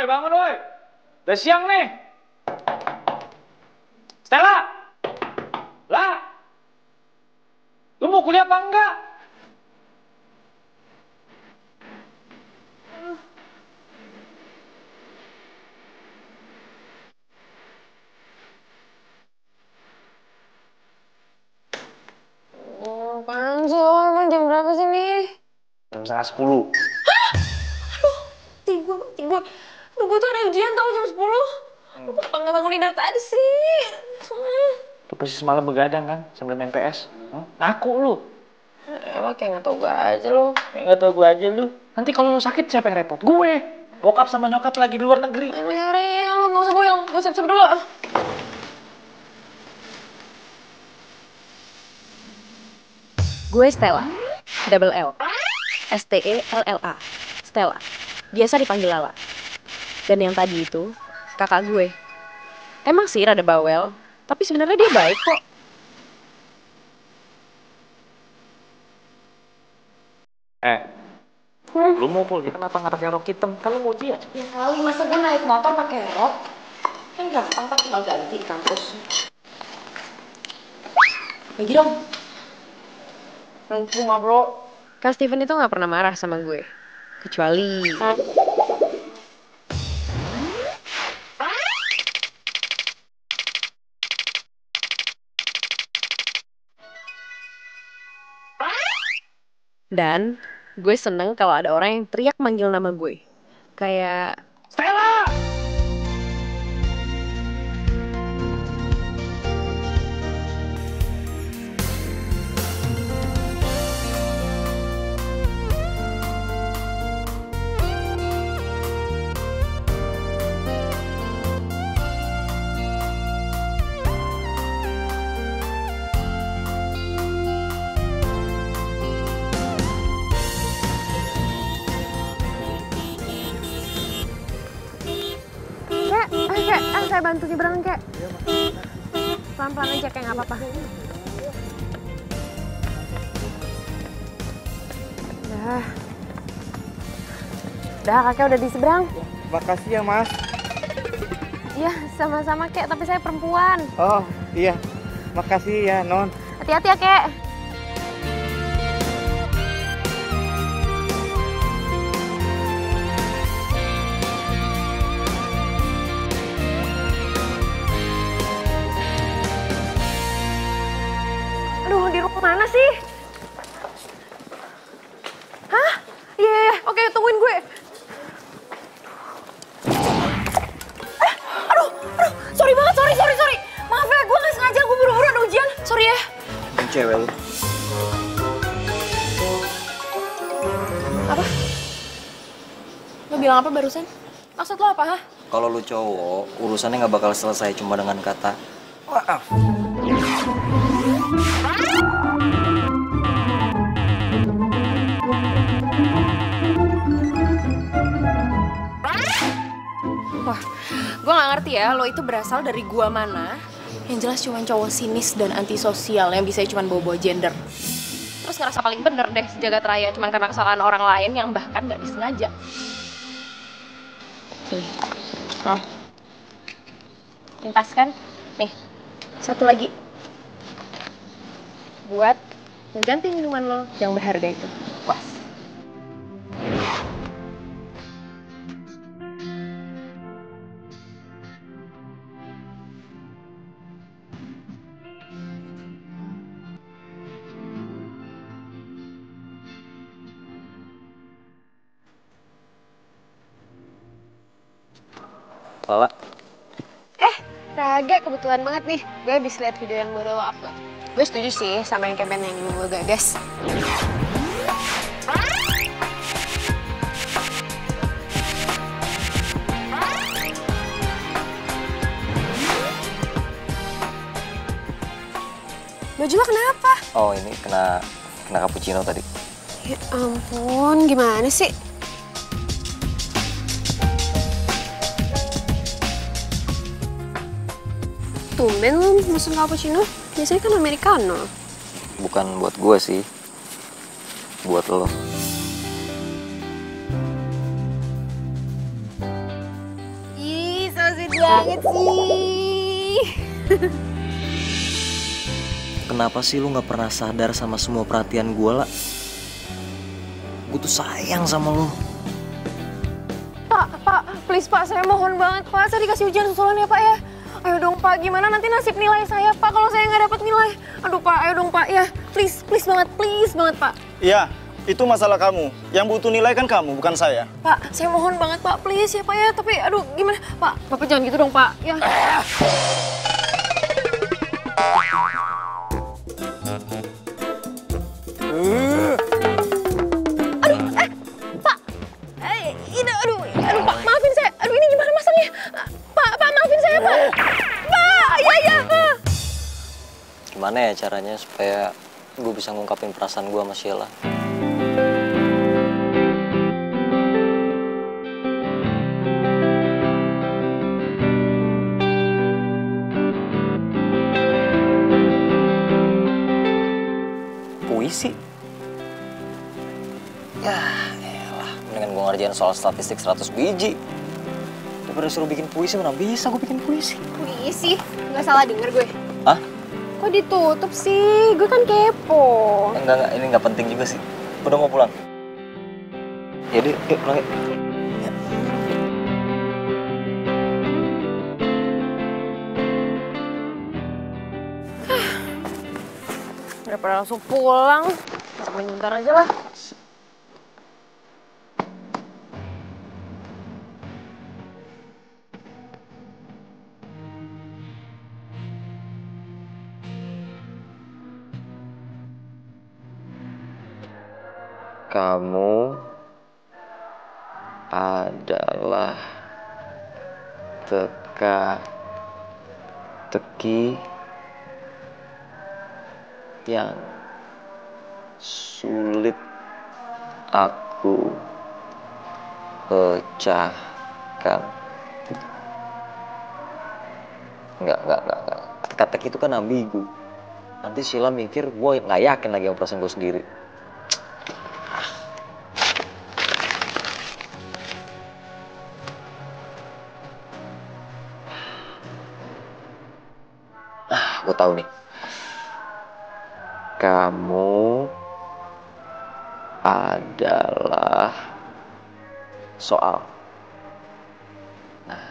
Woi, bangun woi. Udah siang nih. Stella. Lah. Lu mau kuliah apa enggak? Oh, apaan sih lo? Emang jam berapa sih nih? Jam setengah 10. Tiga. Aduh, gue tuh ada ujian tau jam 10. Lu kenapa nggak bangunin dari tadi sih? Lu pasti semalam begadang kan sambil main PS. Ngaku lu. Emang kayak nggak tau gue aja lo. Nggak tau gue aja lu. Nanti kalau lu sakit siapa yang repot? Gue. Bokap sama nyokap lagi di luar negeri. Ya, lo nggak usah boyong. Gue siap-siap dulu. Gue Stella, double L, Stella, Stella. Biasa dipanggil Lala. Dan yang tadi itu kakak gue. Emang sih rada bawel, tapi sebenarnya dia baik kok. Lu mau kuliah kenapa nggak pakai rok hitam? Kan lu mau ujian. Ya kali, masa gue naik motor pakai rok? Kan gampang, tak tinggal ganti kampus. Pergi dong. Rumah bro. Kak Steven itu gak pernah marah sama gue. Kecuali... Dan gue seneng kalau ada orang yang teriak manggil nama gue. Kayak... Stella! Saya bantu nyebrang, Kek. Pelan-pelan aja, kayak nggak apa-apa. Udah, kakek udah di seberang. Makasih ya, Mas. Iya, sama-sama, Kek. Tapi saya perempuan. Oh, iya. Makasih ya, Non. Hati-hati ya, Kek. Di rumah mana sih? Hah? Iya, oke, tungguin gue. Aduh, sorry banget, sorry. Maaf ya, gue nggak sengaja, gue buru-buru ada ujian. Sorry ya. Cewek lu. Apa? Lo bilang apa barusan? Maksud lo apa, ha? Kalau lu cowok, urusannya nggak bakal selesai cuma dengan kata maaf. Wah, gue gak ngerti ya, lo itu berasal dari gua mana. Yang jelas cuma cowok sinis dan antisosial yang bisa cuma bawa-bawa gender. Terus ngerasa paling bener deh sejagat raya cuma karena kesalahan orang lain yang bahkan gak disengaja. Nih. Pintas kan? Nih, satu lagi. Buat mengganti minuman lo yang berharga itu. Puas. Lala. Raga, kebetulan banget nih. Gue habis lihat video yang baru lo upload. Gue setuju sih sama yang campaign yang gue gagas. Baju lo kenapa? Oh, ini kena cappuccino tadi. Ya ampun, gimana sih? Tumben lo mesen cappuccino. Biasanya kan americano. Bukan buat gue sih. Buat lo. banget sih. Kenapa sih lu nggak pernah sadar sama semua perhatian gue, lah? Gue tuh sayang sama lu. Pak, please Pak, saya mohon banget Pak, saya dikasih ujian susulan ya Pak ya. Ayo dong Pak, gimana nanti nasib nilai saya Pak kalau saya nggak dapat nilai? Aduh Pak, ayo dong Pak ya, please banget Pak. Iya, itu masalah kamu. Yang butuh nilai kan kamu, bukan saya. Pak, saya mohon banget Pak, please ya Pak ya. Tapi aduh gimana? Pak, Bapak jangan gitu dong Pak, ya. Aduh Pak, maafin saya. Aduh ini gimana masangnya? Pak, maafin saya Pak. Pak, ya Pak. Gimana ya caranya supaya gue bisa ngungkapin perasaan gue sama Sheila? Puisi? Ya, elah. Mendingan gue ngerjain soal statistik 100 biji. Daripada suruh bikin puisi, mana bisa gue bikin puisi? Puisi? Nggak salah denger gue. Hah? Kok ditutup sih? Gue kan kepo. Enggak, ini nggak penting juga sih. Udah mau pulang. Yaudah, yuk pulang yuk. Daripada langsung pulang, main bentar aja lah. Kamu adalah teka-teki yang sulit aku pecahkan. Enggak. Teka-teki itu kan ambigu. Nanti Sheila mikir gue nggak yakin lagi sama perasaan gue sendiri. Gue tahu nih. Kamu adalah soal. Nah,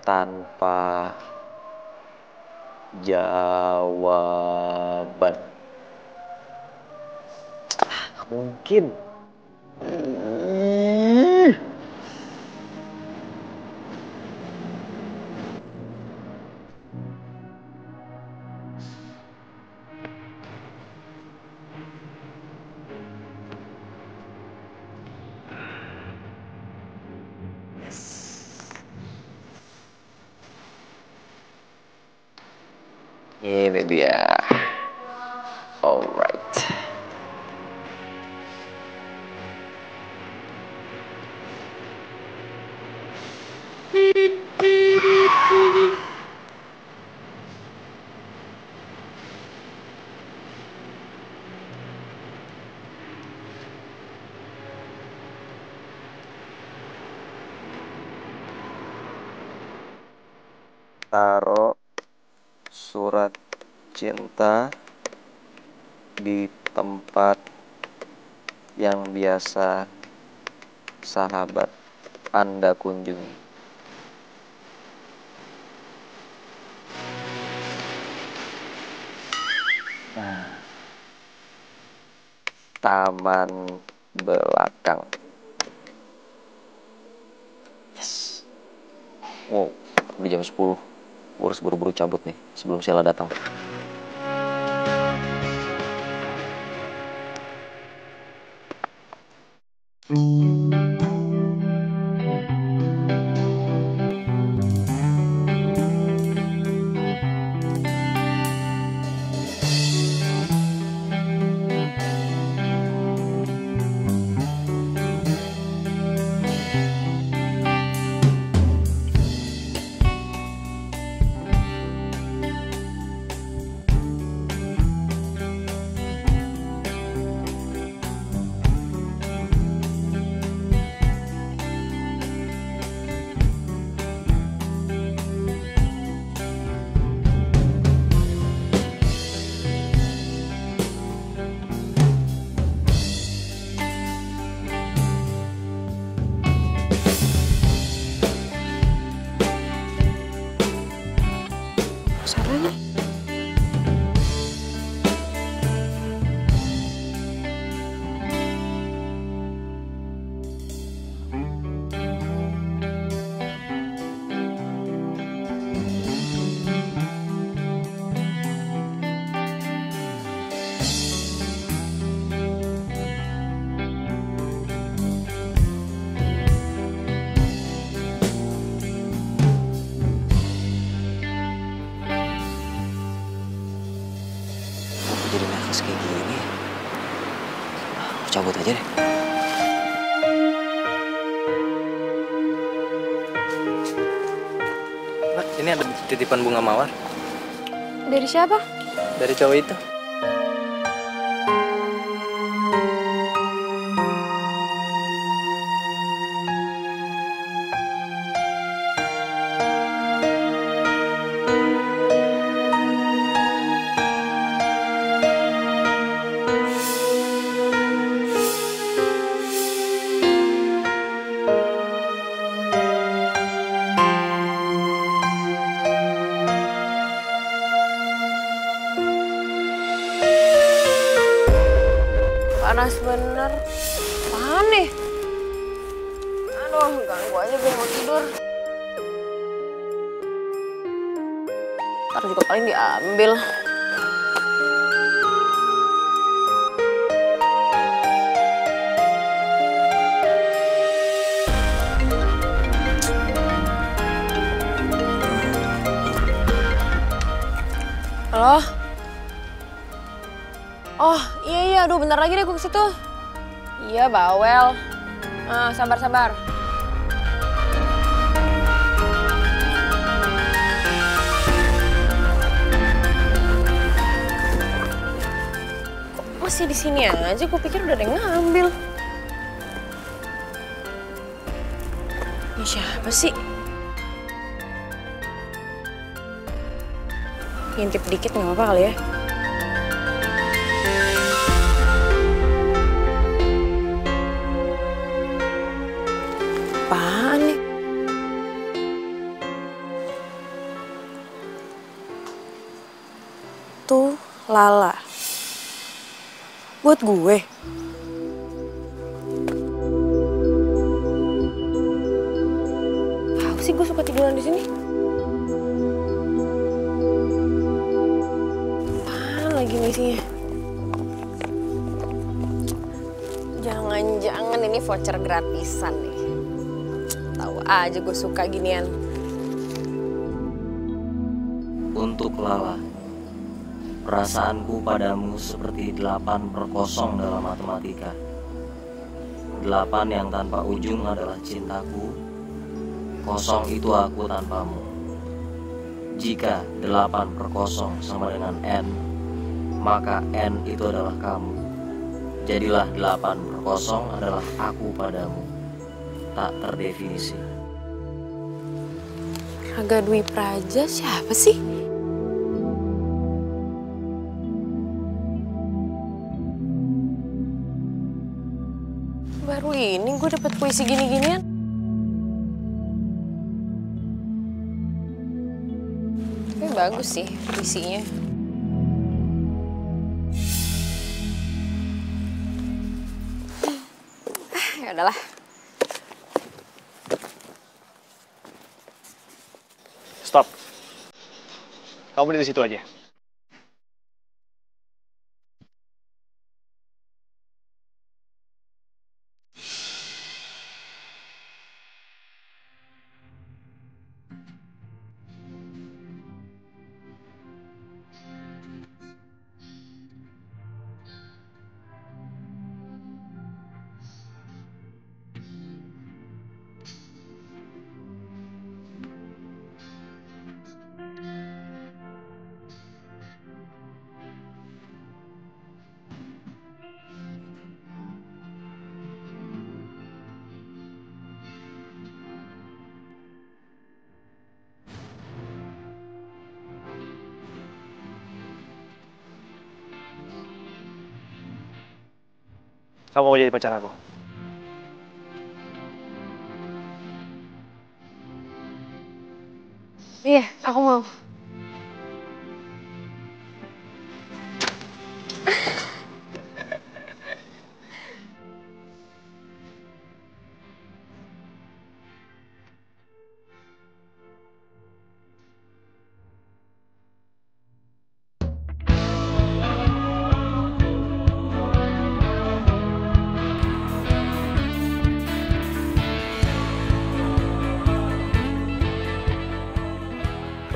tanpa jawaban. Nggak mungkin. Ini dia. Alright. Taruh surat cinta di tempat yang biasa sahabat Anda kunjungi. Nah, taman belakang. Yes. Wow, udah jam 10. Gue harus buru-buru cabut nih sebelum Sheila datang. Caranya? Aku jadi nervous kayak gini. Aku cabut aja deh. Mbak, ini ada titipan bunga mawar Dari siapa? dari cowok itu. Panas bener. Apaan nih? Aduh, ganggu aja gue mau tidur. Ntar juga paling diambil. Halo? Oh, iya, aduh bentar lagi deh gue ke situ. Iya, bawel. Sabar. Kok masih di sini aja? Gue pikir udah ada yang ngambil. Ini siapa sih? Ngintip dikit nggak apa-apa kali ya? Apaan nih? Tuh, Lala. Buat gue. Tahu sih gue suka tiduran di sini. Apaan lagi nih isinya? Jangan-jangan ini voucher gratisan nih. Tahu aja gue suka ginian. Untuk Lala, perasaanku padamu seperti 8/0 dalam matematika. 8 yang tanpa ujung adalah cintaku, 0 itu aku tanpamu. Jika 8/0 sama dengan N, maka N itu adalah kamu. Jadilah 8/0 adalah aku padamu. Tak terdefinisi. Raga Dwi Praja siapa sih? Baru ini gue dapet puisi gini-ginian. Tapi bagus sih puisinya. Ya udahlah. Stop. Kamu di situ aja. Kamu mau jadi pacar aku? Iya, aku mau.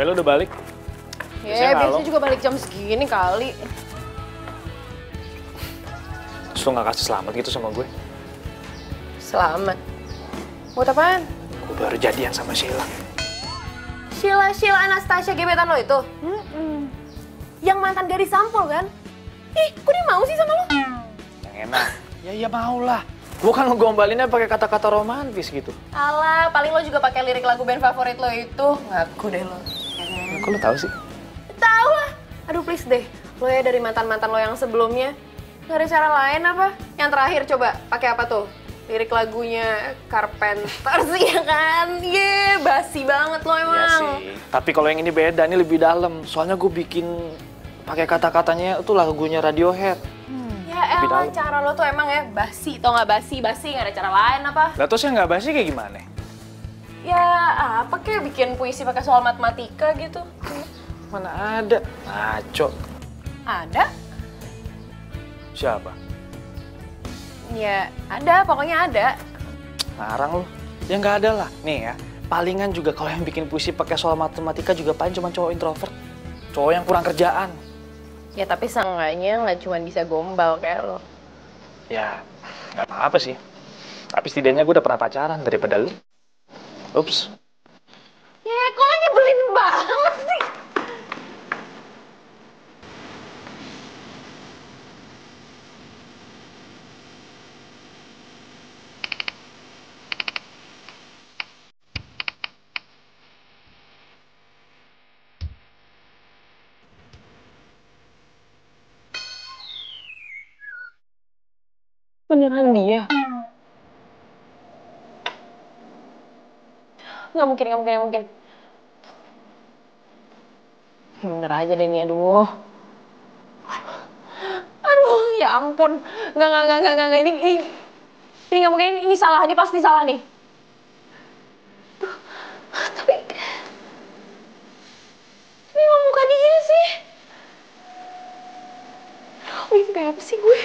Melo udah balik? Ya, biasanya juga balik jam segini kali. Terus lo gak kasih selamat gitu sama gue? Selamat. Buat apaan? Gue baru jadian sama Sheila. Sheila Anastasia gebetan lo itu? Yang mantan gadis sampul kan? Ih, kok dia mau sih sama lo? Yang enak. Ya iya mau lah. Gue kan ngegombalinnya pakai kata-kata romantis gitu. Alah, paling lo juga pakai lirik lagu band favorit lo itu. Ngaku deh lo. Kok lo tahu sih? Tahu lah. Aduh please deh. Lo ya dari mantan-mantan lo yang sebelumnya. Gak ada cara lain apa? Yang terakhir coba pakai apa tuh? Lirik lagunya Carpenters ya kan? Basi banget lo emang. Iya sih. Tapi kalau yang ini beda, ini lebih dalam. Soalnya gue bikin pakai kata-katanya itu lagunya Radiohead. Ya elah, cara lo tuh emang ya basi. Tau gak basi? Basi gak ada cara lain apa? Lah terus yang nggak basi kayak gimana? Ya apa kayak bikin puisi pakai soal matematika gitu? Mana ada? Ngaco. Ada? Siapa? Ya ada, pokoknya ada. Ngarang lo. Ya nggak ada lah. Nih ya, palingan juga kalau yang bikin puisi pakai soal matematika juga paling cuma cowok introvert. Cowok yang kurang kerjaan. Ya tapi seenggaknya nggak cuma bisa gombal kayak lo. Ya, nggak apa-apa sih. Tapi setidaknya gue udah pernah pacaran daripada lu. Ups. Ya kok lo nyebelin banget sih? Beneran dia? Nggak mungkin, nggak mungkin, nggak mungkin. Bener aja deh nih, aduh. Aduh, ya ampun. Nggak, ini nggak mungkin, ini salah, ini pasti salah nih. Tapi, ini nggak muka dia sih. Bikin kayak apa sih gue?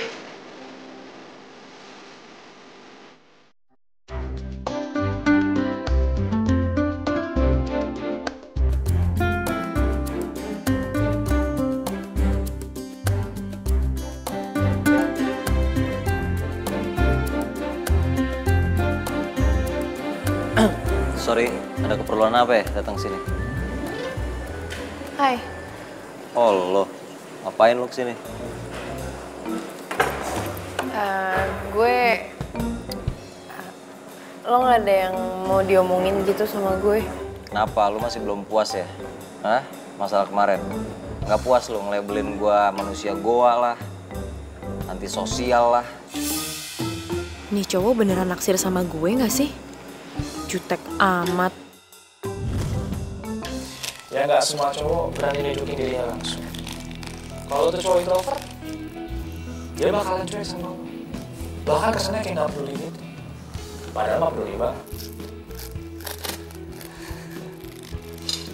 Sorry, ada keperluan apa ya datang sini? Hai. Oh lo, ngapain lo kesini? Lo nggak ada yang mau diomongin gitu sama gue? Kenapa? Lo masih belum puas ya? Hah? Masalah kemarin? Nggak puas lo ngelabelin gua manusia goa lah, antisosial lah. Nih cowok beneran naksir sama gue nggak sih? Jutek amat. Ya nggak semua cowok berani nunjukin dirinya langsung. Kalau tuh cowok introvert, dia bakalan cuek sama lo. Bahkan kesannya kayak nggak peduli gitu. Padahal mah peduli banget.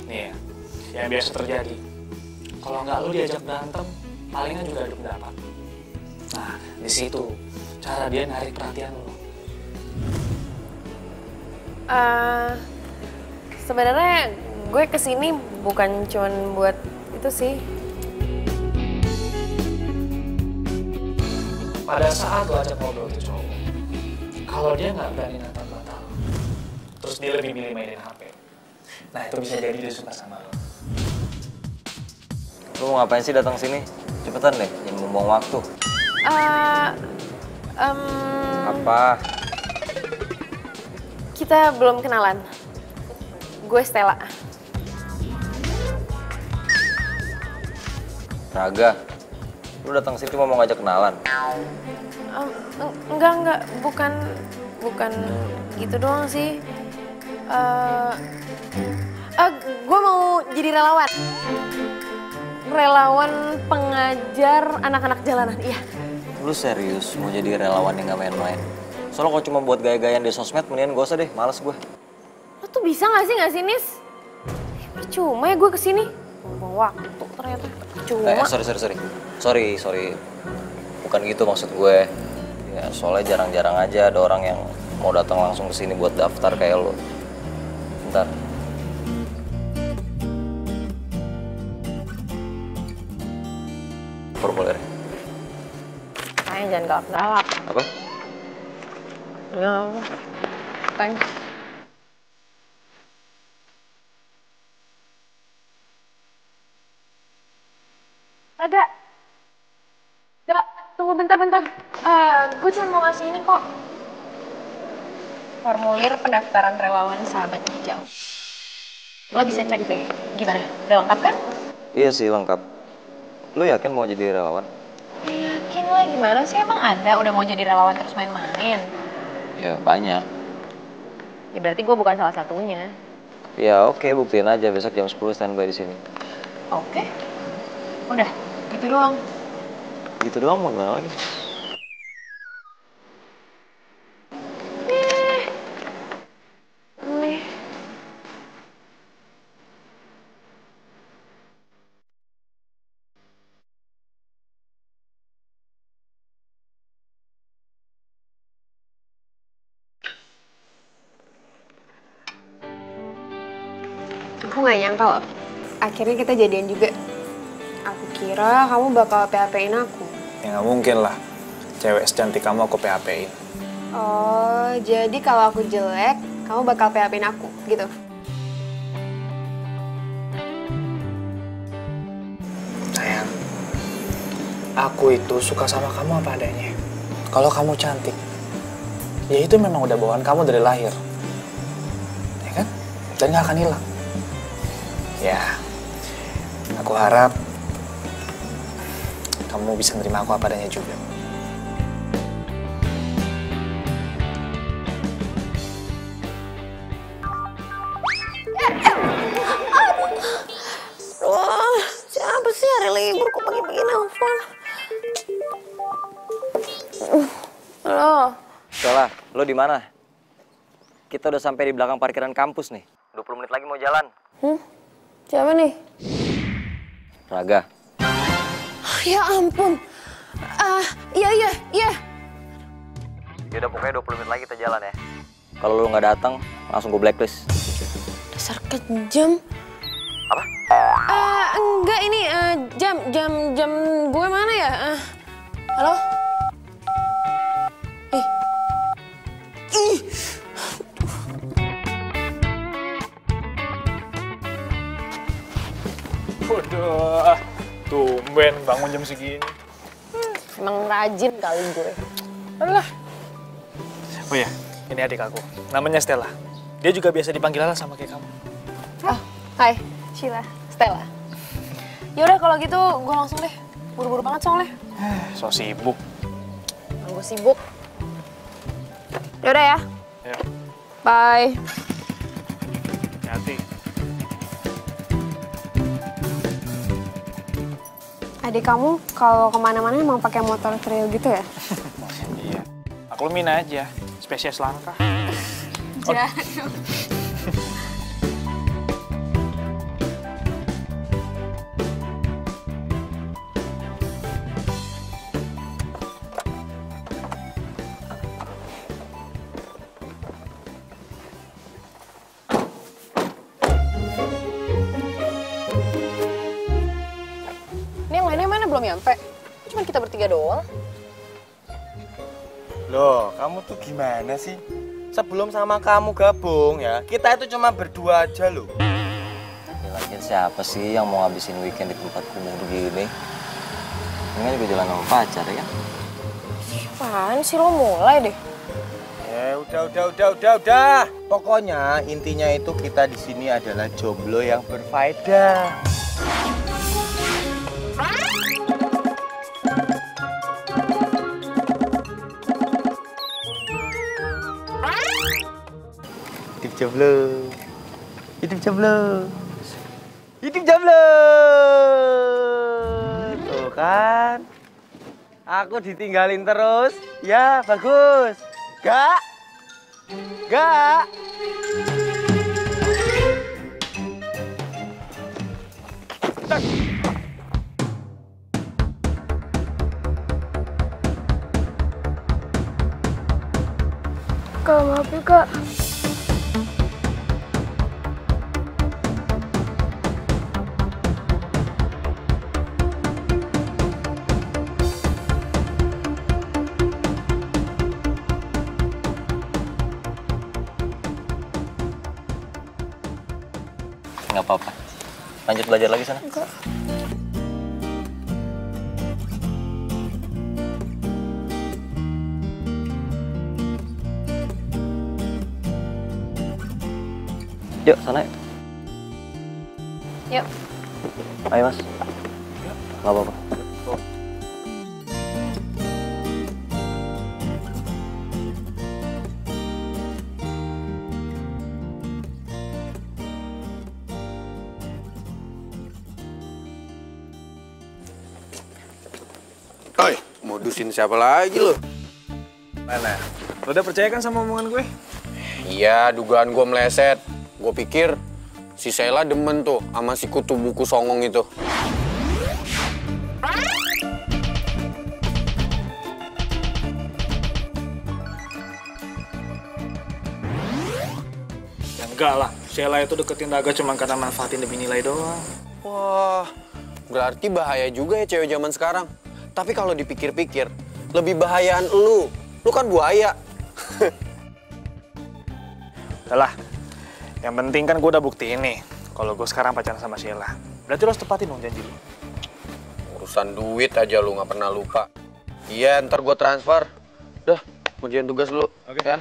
Nih ya, yang biasa terjadi. Kalau nggak lo diajak berantem, palingan juga adu pendapat. Nah, di situ cara dia narik perhatian lo. Sebenarnya gue kesini bukan cuman buat itu sih. Pada saat lo ajak ngobrol itu cowok, kalau dia nggak berani natap mata lo, terus dia lebih milih mainin HP, nah itu bisa jadi dia suka sama lo. Lo mau ngapain sih datang sini? Cepetan deh, jangan membuang waktu. Apa? Kita belum kenalan. Gue Stella. Raga, lu datang sini cuma mau ngajak kenalan? Enggak, bukan gitu doang sih. Gue mau jadi relawan. Relawan pengajar anak-anak jalanan, iya. Lu serius mau jadi relawan yang gak main-main? Soalnya kalau cuma buat gaya-gayaan di sosmed, mendingan gak usah deh, males gue. Lo tuh bisa gak sih, Nis? Percuma ya gue kesini. Buang waktu ternyata. Percuma. Sorry. Bukan gitu maksud gue. Ya soalnya jarang-jarang aja ada orang yang mau datang langsung ke sini buat daftar kayak lo. Bentar. formulirnya. Sayang jangan galak-galak. Apa? Ya Allah. Thanks. Ada. Coba, tunggu bentar-bentar. Gue cuma mau ngasih ini kok. Formulir pendaftaran relawan sahabat hijau. Lo bisa cek deh. Gimana? Udah lengkap kan? Iya sih lengkap. Lu yakin mau jadi relawan? Yakin lah, gimana sih? Emang ada udah mau jadi relawan terus main-main? Ya banyak. Ya berarti gue bukan salah satunya. Ya oke, buktiin aja besok jam 10 standby di sini. Oke. Udah, gitu doang. Gitu doang mau gimana lagi? Nih. Aku gak nyangka loh, akhirnya kita jadian juga. Aku kira kamu bakal PHP-in aku. Ya nggak mungkin lah. Cewek secantik kamu aku PHP-in. Oh, jadi kalau aku jelek, kamu bakal PHP-in aku, gitu? Sayang, aku itu suka sama kamu apa adanya. Kalau kamu cantik, ya itu memang udah bawaan kamu dari lahir. Ya kan? Dan nggak akan hilang. Ya, aku harap kamu bisa nerima aku apa adanya juga. Wah, siapa sih hari libur kok pagi-pagi nelfon? Halo. Stella, lo di mana? Kita udah sampai di belakang parkiran kampus nih. 20 menit lagi mau jalan. Siapa nih? Raga. Ya ampun. Iya. Ya udah pokoknya 20 menit lagi kita jalan ya. Kalau lo nggak datang, langsung gue blacklist. Dasar kejam. Apa? Enggak ini jam gue mana ya? Halo? Ih. Waduh, tumben bangun jam segini. Emang rajin kali gue. Alah. Oh ya, ini adik aku. Namanya Stella. Dia juga biasa dipanggil Lala sama kayak kamu. Oh, hai. Sheila. Stella. Yaudah kalau gitu gue langsung deh. Buru-buru banget soalnya. So sibuk. Gue sibuk. Yaudah ya. Ya, Bye. hati. Adik kamu kalau kemana-mana emang pakai motor trail gitu ya? Iya. Aku lumin aja. Spesies langka. Ini yang lainnya mana belum nyampe? Cuma kita bertiga doang. Loh, kamu tuh gimana sih? Sebelum sama kamu gabung ya, kita itu cuma berdua aja loh. Lagi siapa sih yang mau ngabisin weekend di tempat kumuh begini? Ini juga jalan sama pacar ya kan? Apaan sih lo mulai deh? Ya udah. Pokoknya intinya itu kita di sini adalah jomblo yang berfaedah. Hidup jomblo. Tuh kan, aku ditinggalin terus. Ya bagus. Gak. Kak, maaf ya kak. apa-apa. Lanjut belajar lagi sana. Enggak. Yuk, sana yuk. Yuk. Ayo, Mas. Nggak apa-apa. Oi, modusin siapa lagi lo? Mana? Lo udah percaya kan sama omongan gue? Iya, dugaan gue meleset. Gue pikir si Sheila demen tuh sama si kutu buku songong itu. Ya enggak lah, Sheila itu deketin Daga cuma karena manfaatin demi nilai doang. Wah, berarti bahaya juga ya cewek zaman sekarang. Tapi kalau dipikir-pikir, lebih bahayaan lu. Lu kan buaya. Udahlah, yang penting kan gue udah buktiin nih kalau gue sekarang pacaran sama Sheila. Berarti lo harus tepatin dong janji lo. Urusan duit aja lu nggak pernah lupa. Iya, ntar gue transfer. Dah, ngerjain tugas lu. Oke. Ya?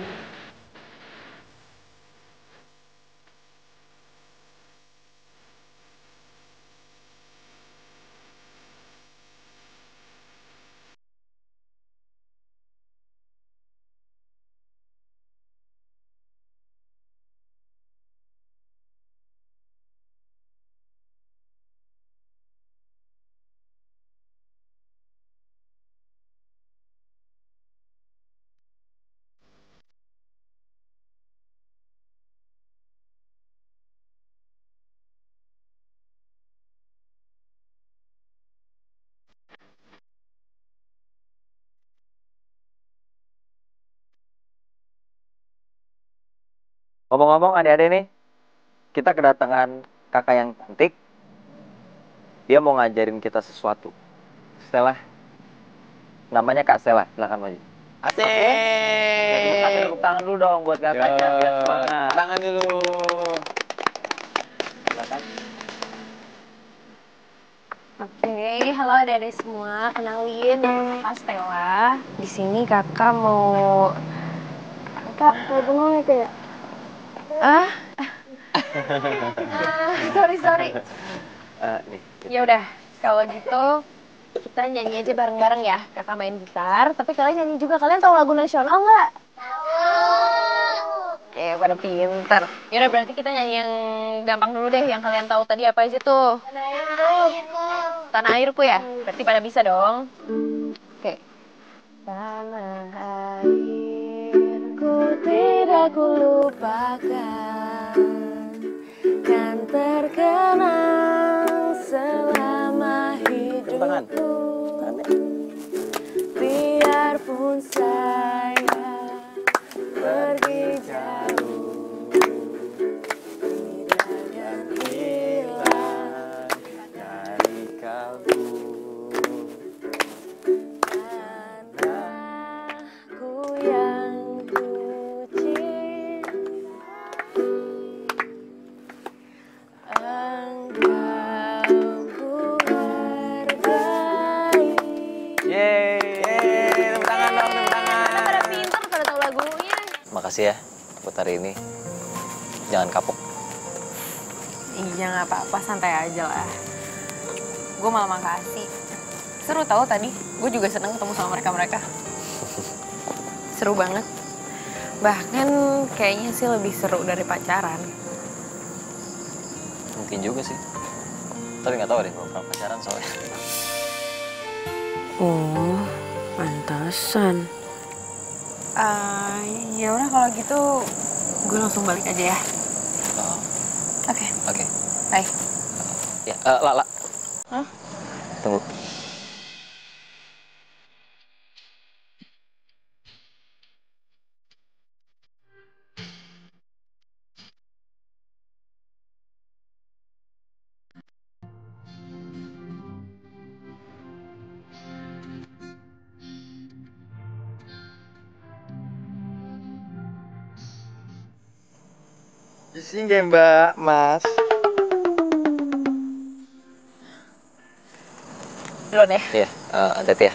Ngomong-ngomong adik-adik nih, kita kedatangan kakak yang cantik. Dia mau ngajarin kita sesuatu. Stella. Namanya Kak Stella, silakan maju. Asik. Kasih tepuk tangan dulu dong buat kakaknya. Biar semangat. Tangan dulu. Silakan. Oke, halo adik-adik semua. Kenalin, Kak Stella. Di sini kakak mau... Kak, mau bengong ya kayak? Sorry. Nih. Ya udah, kalau gitu kita nyanyi aja bareng-bareng ya. Kakak main gitar, tapi kalian nyanyi juga. Kalian tahu lagu nasional nggak? Oke, pada pinter. Ya udah, berarti kita nyanyi yang gampang dulu deh. Yang kalian tahu tadi apa aja tuh? Tanah airku ya? Berarti pada bisa dong. Oke. Tanah airku tidak kulupakan, kan terkenang selama hidupku. Biarpun saya pergi jauh, tidak akan hilang dari kalbu. Anakku yang ku cinta, engkau ku hargai. Yeay, tepuk tangan dong, tepuk tangan. Pada pintar, pada tahu lagunya. Makasih ya buat hari ini. Jangan kapok. Iya nggak apa-apa, santai aja lah. Gue malah makasih. Seru tahu tadi, gue juga seneng ketemu sama mereka-mereka. Seru banget. Bahkan kayaknya sih lebih seru dari pacaran. Mungkin juga sih. Tapi nggak tahu deh kalau pernah pacaran soalnya. Oh, pantasan. Ya udah kalau gitu, gue langsung balik aja ya. Oh, Oke, oke. bye. Ya, Lala. Hah? Tunggu. Di sini Mbak, Mas. Duluan ya. Iya, hati-hati ya.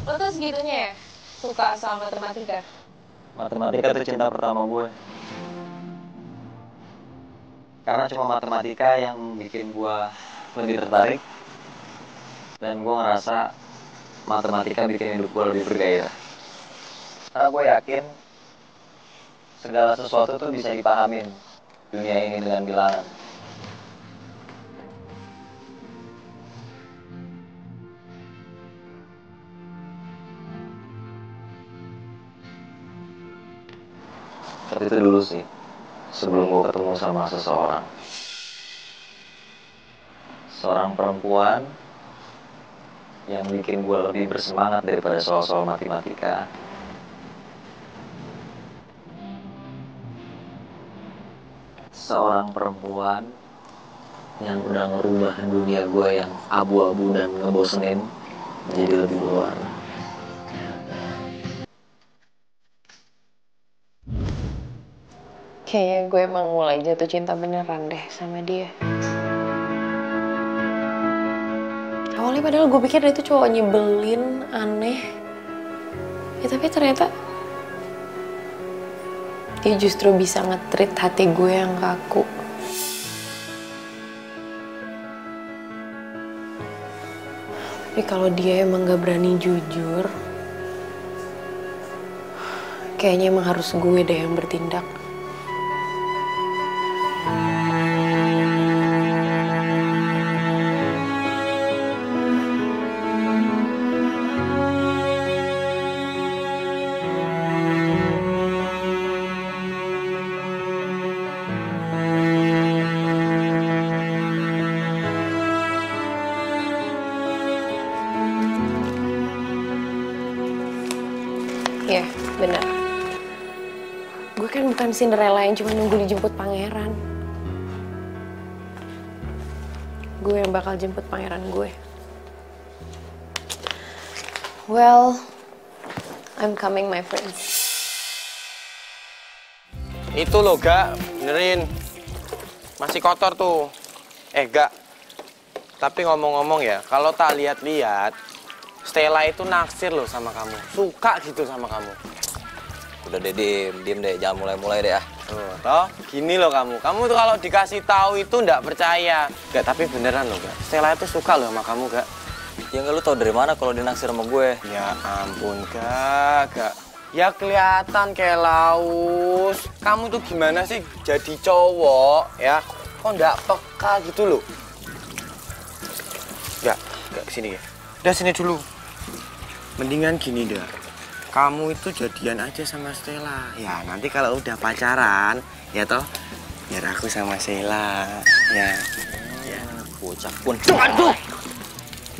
Lo tuh segitunya ya suka sama matematika? Matematika itu cinta pertama gue. Karena cuma matematika yang bikin gue lebih tertarik. Dan gue ngerasa matematika bikin hidup gue lebih bergairah. Karena gue yakin segala sesuatu tuh bisa dipahamin dunia ini dengan bilangan. Tapi itu dulu sih, sebelum gue ketemu sama seseorang. Seorang perempuan yang bikin gue lebih bersemangat daripada soal-soal matematika. Seorang perempuan yang udah ngerubah dunia gue yang abu-abu dan ngebosenin menjadi lebih berwarna. Kayaknya gue emang mulai jatuh cinta beneran deh sama dia. Awalnya padahal gue pikir dia tuh cowok nyebelin, aneh. Ya tapi ternyata dia justru bisa nge-treat hati gue yang kaku. Tapi kalau dia emang gak berani jujur, kayaknya emang harus gue deh yang bertindak. Iya, benar. Gue kan bukan Cinderella yang cuma nunggu dijemput pangeran. Gue yang bakal jemput pangeran gue. Well, I'm coming, my friends. Itu loh, Gak. Benerin. Masih kotor tuh. Gak. Tapi ngomong-ngomong ya, kalau tak lihat-lihat, Stella itu naksir loh sama kamu. Suka gitu sama kamu. Udah deh, diem deh, jangan mulai-mulai deh ah. Toh, gini loh kamu. Kamu tuh kalau dikasih tahu itu nggak percaya. Gak, tapi beneran loh, Gak. Stella itu suka loh sama kamu, Gak. Ya nggak, lu tau dari mana kalau dia naksir sama gue? Ya ampun, Gak. Ya kelihatan kayak laus. Kamu tuh gimana sih jadi cowok, ya? Kok nggak peka gitu loh? Gak kesini ya. Udah sini dulu. Mendingan gini dah. Kamu itu jadian aja sama Stella. Ya nanti kalau udah pacaran, ya toh, biar aku sama Stella. Ya. Bocah pun. Aduh.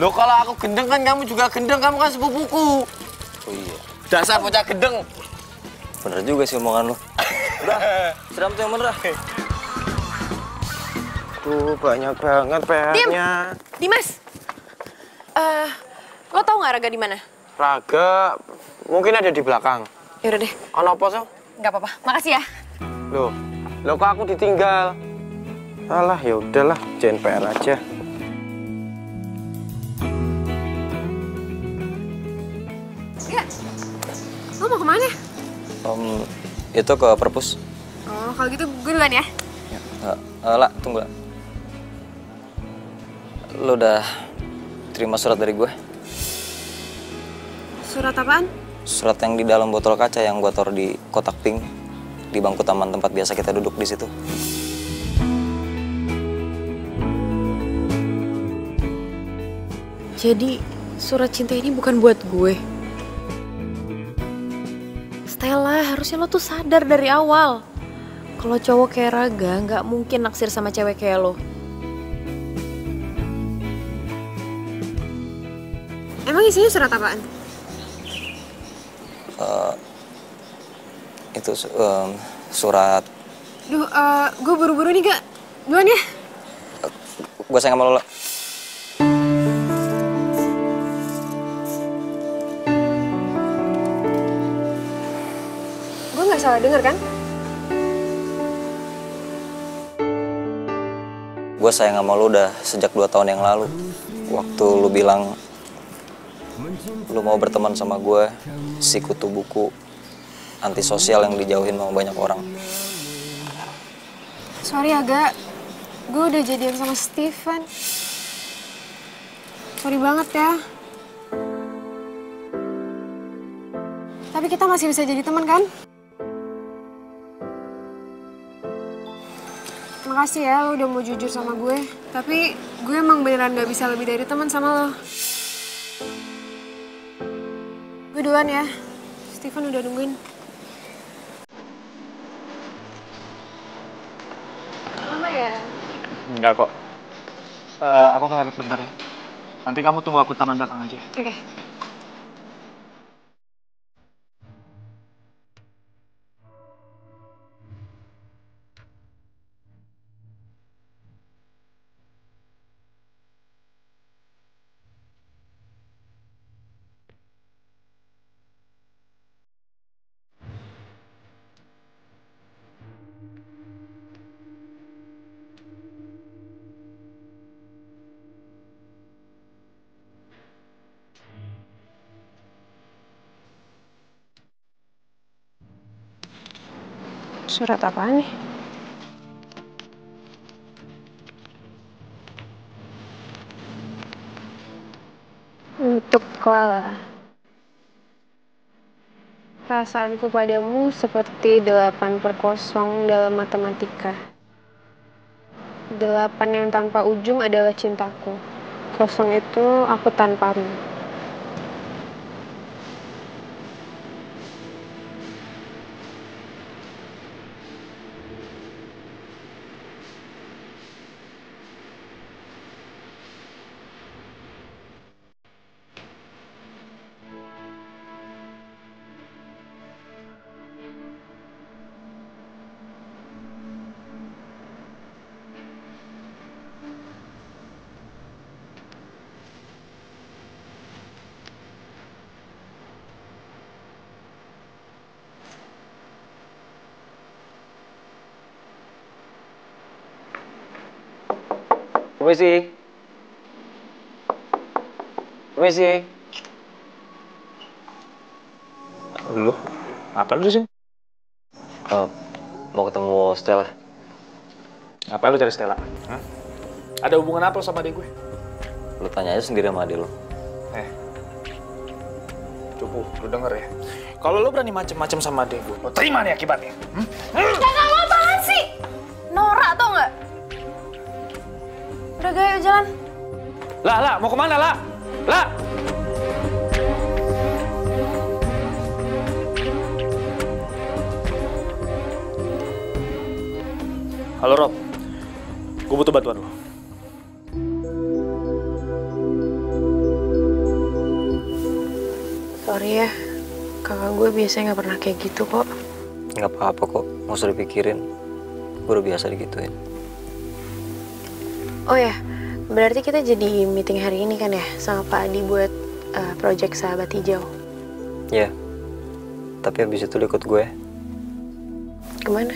Loh kalau aku gendeng kan kamu juga gendeng, kamu kan sepupuku. Oh iya. Dasar bocah gendeng. Bener juga sih omongan lu. Udah, siram tuh yang bener ah. Tuh banyak banget PR-nya. Dimas. Lo tau nggak Raga di mana? Raga mungkin ada di belakang. Yaudah deh. Ono apa so? Nggak apa-apa. Makasih ya. Loh kok aku ditinggal? Alah, ya udahlah, jangan PR aja. Kak, lo mau kemana? Itu ke perpus. Oh, kalau gitu gue duluan ya. Lah, tunggu lah. Lo udah terima surat dari gue? Surat apaan? Surat yang di dalam botol kaca yang gue taruh di kotak pink di bangku taman tempat biasa kita duduk di situ. Jadi surat cinta ini bukan buat gue. Stella, harusnya lo tuh sadar dari awal. Kalau cowok kayak Raga nggak mungkin naksir sama cewek kayak lo. Emang isinya surat apaan? Itu surat. Duh, gue buru-buru nih, Kak. Duluan ya. Gue sayang sama lo. nggak salah denger kan? Gue sayang sama lu udah sejak 2 tahun yang lalu. Waktu lu bilang lu mau berteman sama gue, si kutu buku antisosial yang dijauhin sama banyak orang. Sorry agak, gue udah jadian sama Steven. Sorry banget ya. Tapi kita masih bisa jadi teman kan? Makasih ya lo udah mau jujur sama gue. Tapi gue emang beneran gak bisa lebih dari teman sama lo. Gue duluan ya. Steven udah nungguin. Lama ya? Enggak kok. Aku ke toilet bentar ya. Nanti kamu tunggu aku taman belakang aja. Oke. Surat apaan nih? Untuk Clara. Perasaanku padamu seperti 8/0 dalam matematika. 8 yang tanpa ujung adalah cintaku. 0 itu aku tanpamu. Permisi. Permisi. Lu? Apa lu di sini? Mau ketemu Stella. Apa lu cari Stella? Hah? Ada hubungan apa lu sama adik gue? Lu tanya aja sendiri sama adik lu. Cupu, lu denger ya. Kalau lu berani macem-macem sama adik gue, lu terima nih akibatnya. Kakak lo apaan sih? Norak tau nggak? Udah gaya jalan. Lah, mau kemana, lah? Lah! Halo, Rob. Gue butuh bantuan lo. Sorry ya, kakak gue biasanya nggak pernah kayak gitu kok. Nggak apa-apa kok, nggak usah dipikirin. Gue udah biasa digituin. Oh ya, berarti kita jadi meeting hari ini kan ya sama Pak Adi buat project Sahabat Hijau. Ya, tapi habis itu lu ikut gue. Kemana?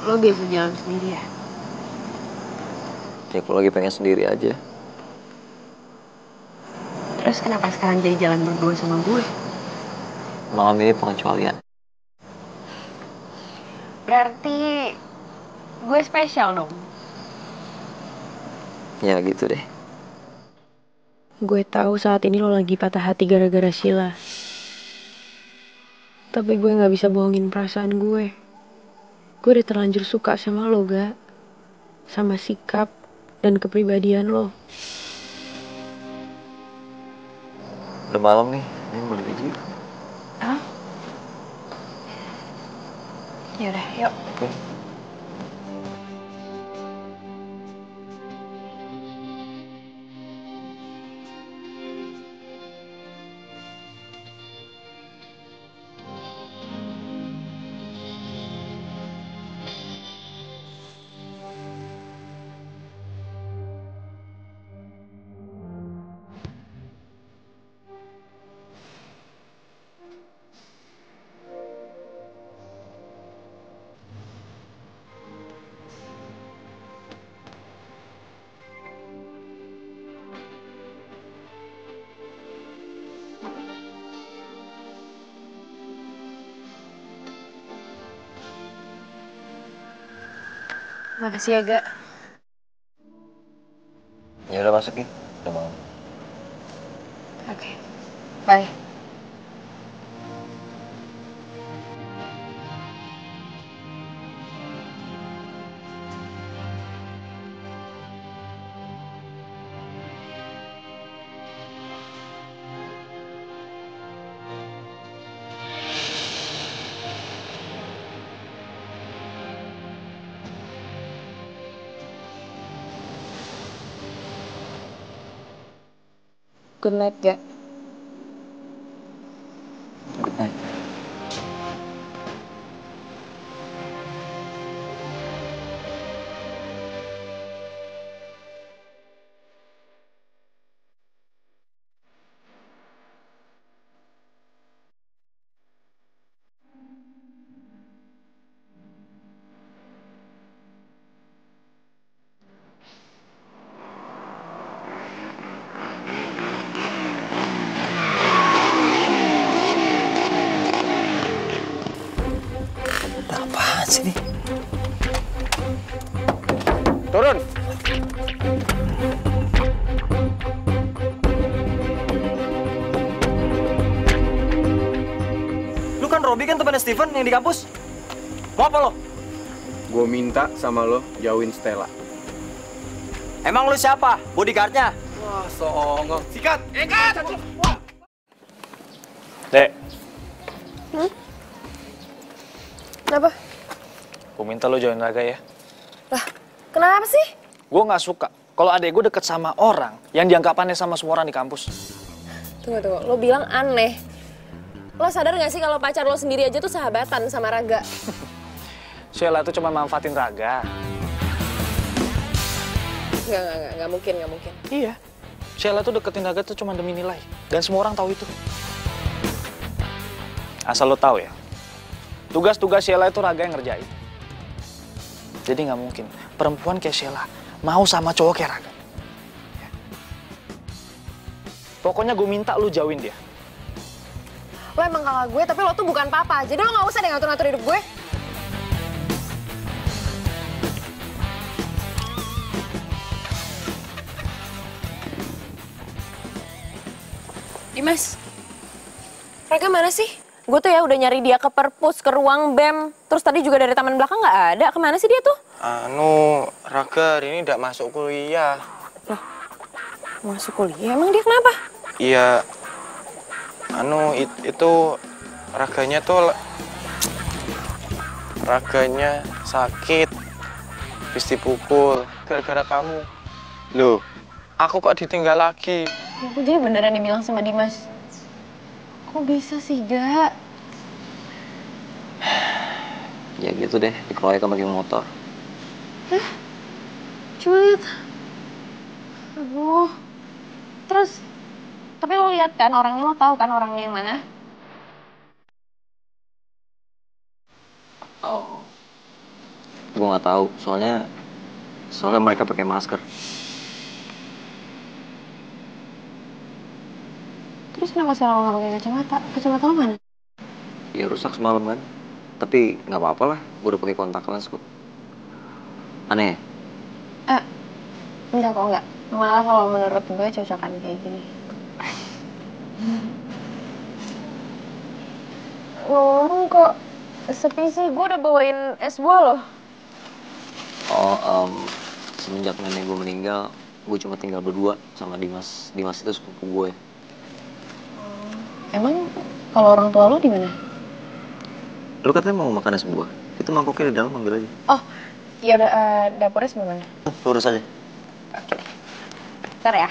Lo biasa jalan sendiri ya? Ya, aku lagi pengen sendiri aja. Terus kenapa sekarang jadi jalan berdua sama gue? Malam ini pengecualian. Berarti gue spesial dong? Ya gitu deh. Gue tahu saat ini lo lagi patah hati gara-gara Sheila. Tapi gue gak bisa bohongin perasaan gue. Gue udah terlanjur suka sama lo, Ga. Sama sikap dan kepribadian lo. Udah malam nih, ini boleh biji. Hah? Yaudah, yuk. Oke. Makasih ya, Gak. Ya udah masukin. Udah mau. Oke. Bye. Good night, Gak. Good night. Apaan sih ini? Turun. Lu kan Robby kan temannya Steven yang di kampus. Mau apa lo? Gue minta sama lo jauhin Stella. Emang lu siapa? Bodyguardnya? Wah, songong. Sikat! Ikat! Dek, Kenapa? gue minta lo join Raga ya. Lah, kenapa sih? Gue nggak suka kalau adek gue deket sama orang yang dianggap aneh sama semua orang di kampus. Tunggu. Lo bilang aneh. Lo sadar gak sih kalau pacar lo sendiri aja tuh sahabatan sama Raga? Sheila tuh cuma manfaatin Raga. Nggak mungkin. Iya. Sheila tuh deketin Raga tuh cuma demi nilai. Dan semua orang tahu itu. Asal lo tahu ya, tugas-tugas Sheila itu Raga yang ngerjain. Jadi nggak mungkin perempuan kayak Sheila mau sama cowok kayak Raga. Ya. Pokoknya gue minta lu jauhin dia. Lo emang kakak gue, tapi lo tuh bukan papa. Jadi lo nggak usah deh ngatur-ngatur hidup gue. Dimas, Raga mana sih? Gue tuh ya udah nyari dia ke perpus, ke ruang BEM. Terus tadi juga dari taman belakang nggak ada. Kemana sih dia tuh? Raga hari ini tidak masuk kuliah. Loh, masuk kuliah? Emang dia kenapa? Iya, itu raganya tuh raganya sakit, habis dipukul gara-gara kamu. Loh, aku kok ditinggal lagi? Ya, aku jadi beneran dibilang sama Dimas. Kok bisa sih, Gak? Ya gitu deh, dikeroyok sama geng motor. Coba lihat. Aduh. Terus, tapi lo lihat kan orangnya, lo tahu kan orangnya yang mana? Oh. Gue nggak tahu, soalnya mereka pakai masker. Terus kenapa sekarang lo nggak pakai kacamata? Kacamata lo mana? Ya rusak semalam kan. Tapi nggak apa-apa lah, gue udah pakai kontak lens kok. Aneh. Enggak kok, enggak. Malah kalau menurut gue cocokan kayak gini. Ngomong kok sepi sih, gue udah bawain es buah loh. Oh, semenjak nenek gue meninggal, gue cuma tinggal berdua sama Dimas. Dimas itu sepupu gue. Emang kalau orang tua lo di mana? Lu katanya mau makan es buah? Itu mangkoknya di dalam, ambil aja. Oh, ya udah, dapurnya sebelah mana? Lurus aja. Oke. Bentar ya.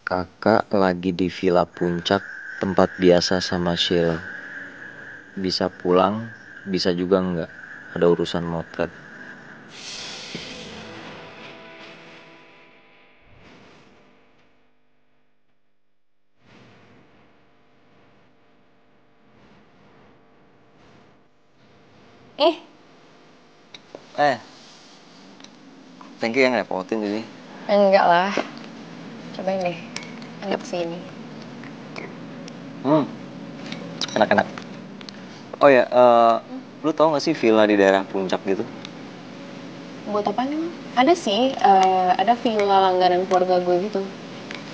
Kakak lagi di Villa Puncak, tempat biasa sama Sheila. Bisa pulang, bisa juga enggak. Ada urusan motret. Thank you yang ngerepotin ini. Enggak lah. Cobain deh. Anggap sini. Enak-enak. Oh ya, lu tau gak sih villa di daerah Puncak gitu? Buat apa nih? Ada sih, ada villa langganan keluarga gue gitu.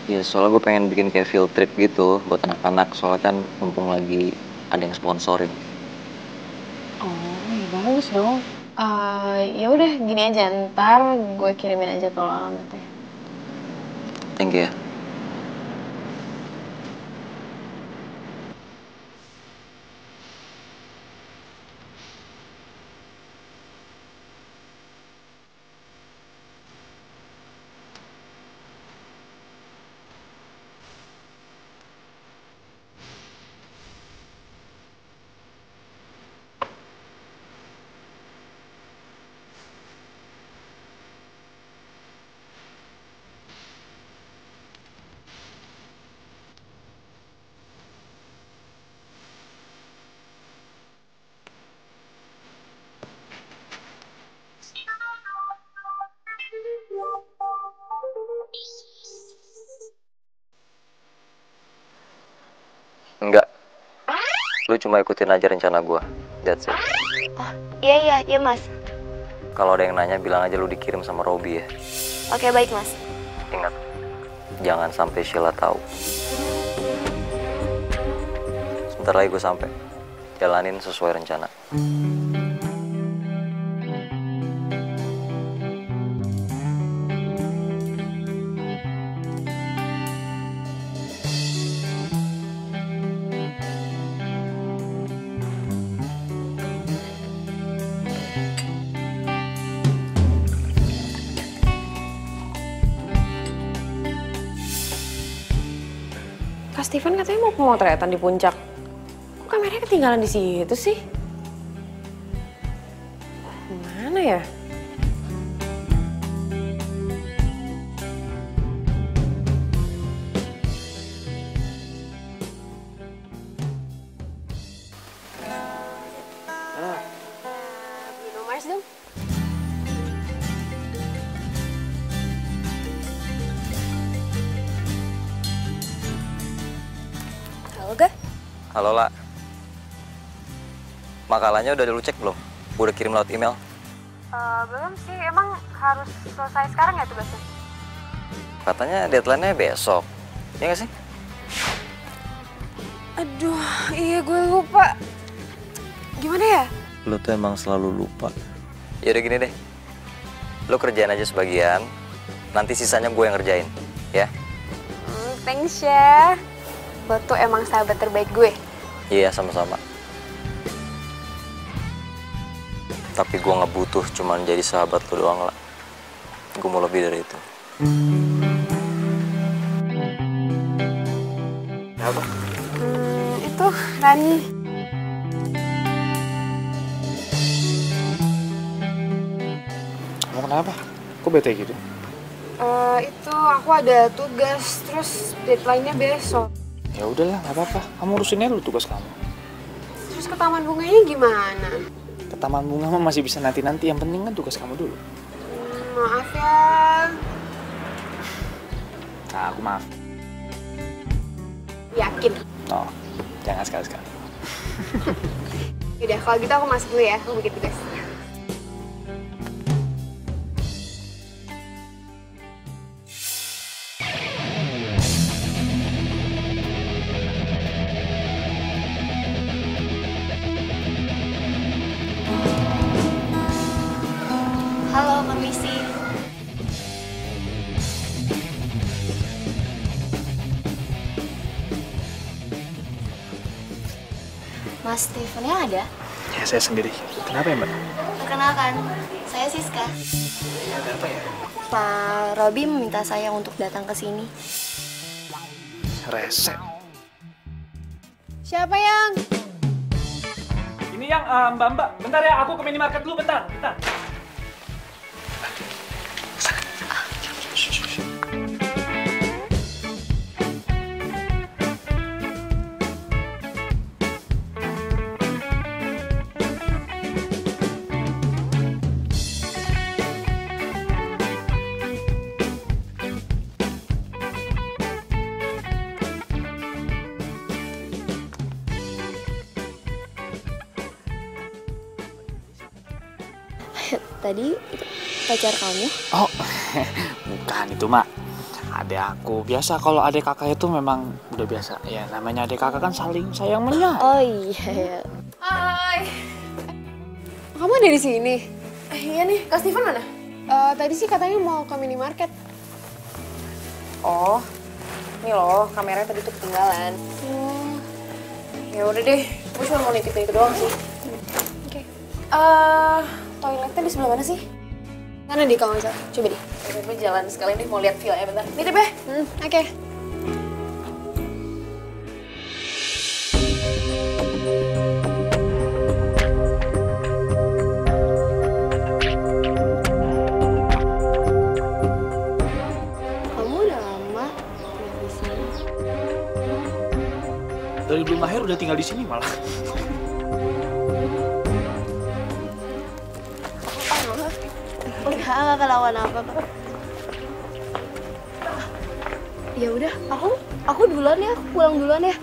Ya soalnya gue pengen bikin kayak field trip gitu buat anak-anak. Soalnya kan mumpung lagi ada yang sponsorin. Oh, ya bagus dong. Ya udah gini aja, ntar gue kirimin aja kalau alamatnya. Thank you ya. Enggak. Lu cuma ikutin aja rencana gua. That's it. Iya mas. Kalau ada yang nanya bilang aja lu dikirim sama Robby ya. Oke baik mas. Ingat, jangan sampai Sheila tahu. Sebentar lagi gue sampai. Jalanin sesuai rencana. Kak Steven katanya mau pemotretan di Puncak. Kok kameranya ketinggalan di situ sih? Mana ya? Bruno Mars dong. Halo Ga? Halo, La. Makalahnya udah lu cek belum? Udah kirim lewat email? Belum sih, emang harus selesai sekarang ya tugasnya? Katanya deadline-nya besok. Iya gak sih? Aduh, iya gue lupa. Gimana ya? Lu tuh emang selalu lupa. Yaudah gini deh. Lu kerjain aja sebagian. Nanti sisanya gue yang ngerjain. Ya? Thanks ya. Lo tuh emang sahabat terbaik gue. Iya, sama-sama. Tapi gue nggak butuh cuman jadi sahabat lu doang, lah. Gue mau lebih dari itu. Apa? Itu Rani. Kamu kenapa? Kok bete gitu? Itu aku ada tugas, terus deadline-nya besok. Ya udahlah, nggak apa-apa. Kamu urusin aja dulu tugas kamu. Terus ke taman bunganya gimana? Ke taman bunga mah masih bisa nanti-nanti. Yang penting kan tugas kamu dulu. Maaf ya. Nah, aku maaf. Yakin? Oh, jangan sekali-sekali. Yaudah, kalau gitu aku masuk dulu ya, aku bikin tugas. Halo, permisi. Mas Stevennya ada? Ya, saya sendiri. Kenapa ya, Mbak? Perkenalkan, saya Siska. Ada apa ya? Pak Robby meminta saya untuk datang ke sini. Rese. Siapa yang? Ini yang Mbak. Bentar ya, aku ke minimarket dulu bentar. Tadi pacar kamu? Oh, bukan itu, Mak. Adek aku. Biasa kalau adek kakak itu memang udah biasa. Ya, namanya adek kakak kan saling sayang menyayang. Oh iya. Hai. Kamu ada di sini? Iya nih, Kak Steven mana? Tadi sih katanya mau ke minimarket. Oh, ini loh, kameranya tadi tuh ketinggalan. Ya udah deh, gue cuma mau nitipin itu doang sih. Oke. Toiletnya di sebelah mana sih? Mana di kamu Cal? Coba deh. Gue jalan sekalian deh, mau lihat villa ya bentar. Nitip ya? Oke. Kamu udah lama di sini? Dari belum lahir udah tinggal di sini malah. Enggak kelawan apa kok. Ya udah, aku duluan ya, aku pulang duluan ya.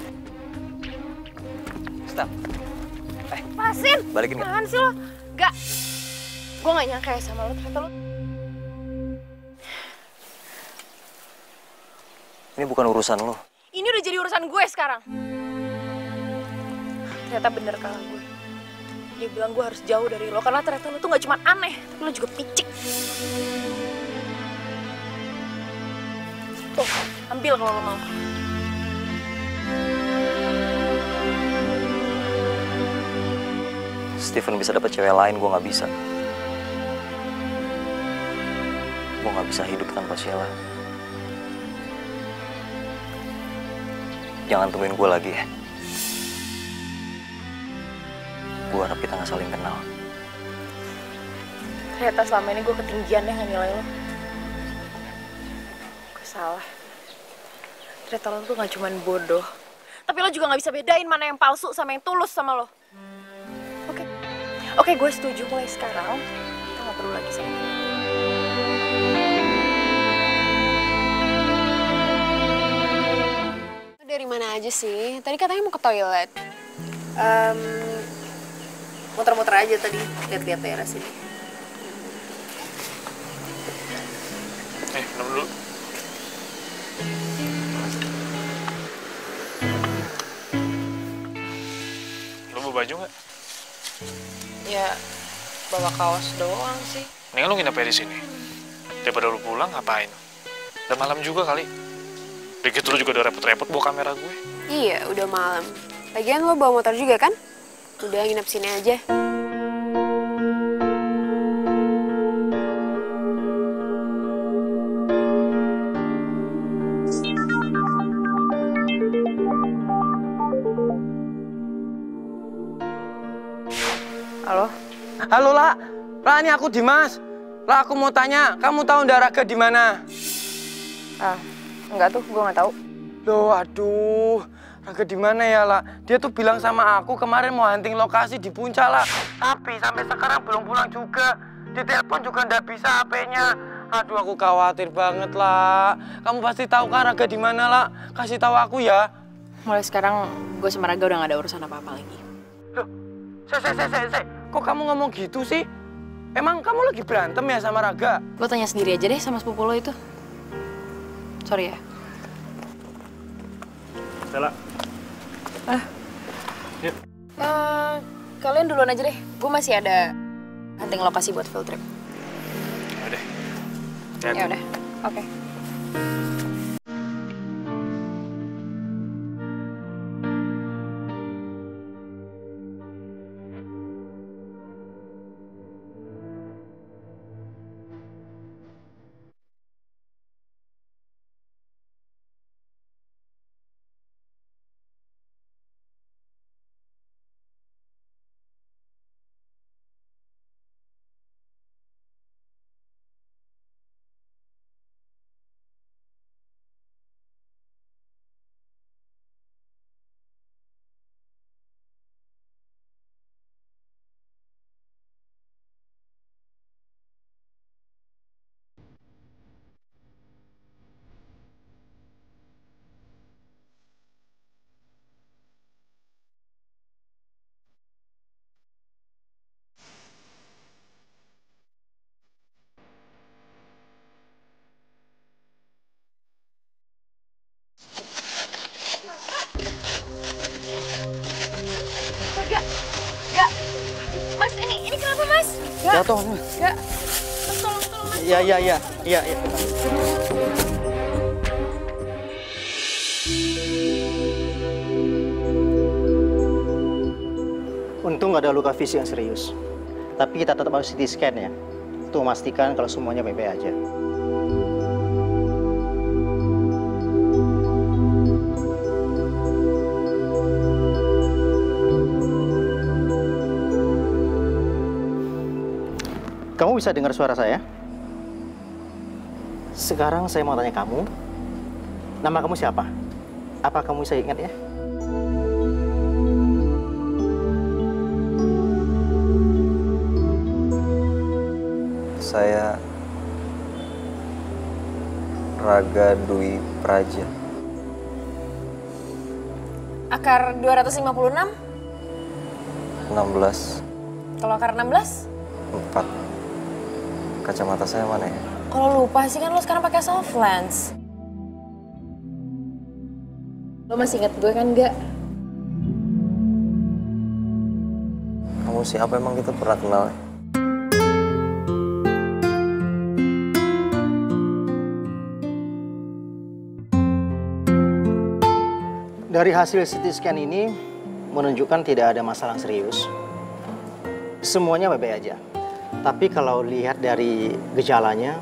Stop. Pasin. Balikin nggak? Apaan sih lo? Gak. Gue gak nyangka ya sama lo, ternyata lo. Ini bukan urusan lo. Ini udah jadi urusan gue sekarang. Ternyata bener kakak gue. Dia bilang gue harus jauh dari lo, karena ternyata lo tuh gak cuma aneh, tapi lo juga picik. Tuh, ambil kalau lo mau. Steven bisa dapat cewek lain, gue nggak bisa. Gue nggak bisa hidup tanpa Sheila. Jangan temuin gue lagi ya. Gue harap kita nggak saling kenal. Ternyata selama ini gue ketinggian deh nggak nilai lo. Gue salah. Ternyata lo tuh gak cuma bodoh, tapi lo juga gak bisa bedain mana yang palsu sama yang tulus sama lo. Oke, gue setuju mulai sekarang kita gak perlu lagi sama dia. Lo dari mana aja sih? Tadi katanya mau ke toilet. Muter-muter aja tadi, lihat-lihat daerah sini. Minum dulu. Lo bawa baju nggak? Ya, bawa kaos doang sih. Mendingan lo nginep aja di sini. Daripada lo pulang ngapain? Udah malam juga kali. Dikit lo juga udah repot-repot bawa kamera gue. Iya, udah malam. Lagian lo bawa motor juga kan? Udah nginep sini aja. Halo? Halo, La. La, ini aku Dimas. La, aku mau tanya, kamu tahu Ndaraga di mana? Enggak tuh, gue nggak tahu. Loh, aduh. Raga di mana ya, La? Dia tuh bilang sama aku kemarin mau hunting lokasi di Puncak, La. Tapi sampai sekarang belum pulang juga. Di telepon juga nggak bisa HP-nya. Aduh, aku khawatir banget, La. Kamu pasti tahu kan Raga di mana, La? Kasih tahu aku ya. Mulai sekarang gue sama Raga udah gak ada urusan apa-apa lagi. Loh, kok kamu ngomong gitu sih? Emang kamu lagi berantem ya sama Raga? Lo tanya sendiri aja deh sama sepupu lo itu. Sorry ya. Stella. Yuk. Kalian duluan aja deh. Gue masih ada hunting lokasi buat field trip. Ya udah. Ya udah. Oke. Mas. Jatuh. Gak. Mas, tolong, Mas. Iya. Untung nggak ada luka fisik yang serius. Tapi kita tetap harus CT scan ya. Untuk memastikan kalau semuanya baik-baik aja. Kamu bisa dengar suara saya? Sekarang saya mau tanya kamu, nama kamu siapa? Apa kamu bisa ingat ya? Saya Raga Dwi Praja. Akar 256? 16. Kalau akar 16? 4. Kacamata saya mana ya? Kalau lupa sih kan lo sekarang pakai soft lens. Lo masih ingat gue kan nggak? Kamu siapa emang kita pernah kenal ya? Dari hasil CT scan ini menunjukkan tidak ada masalah serius. Semuanya baik-baik aja. Tapi kalau lihat dari gejalanya,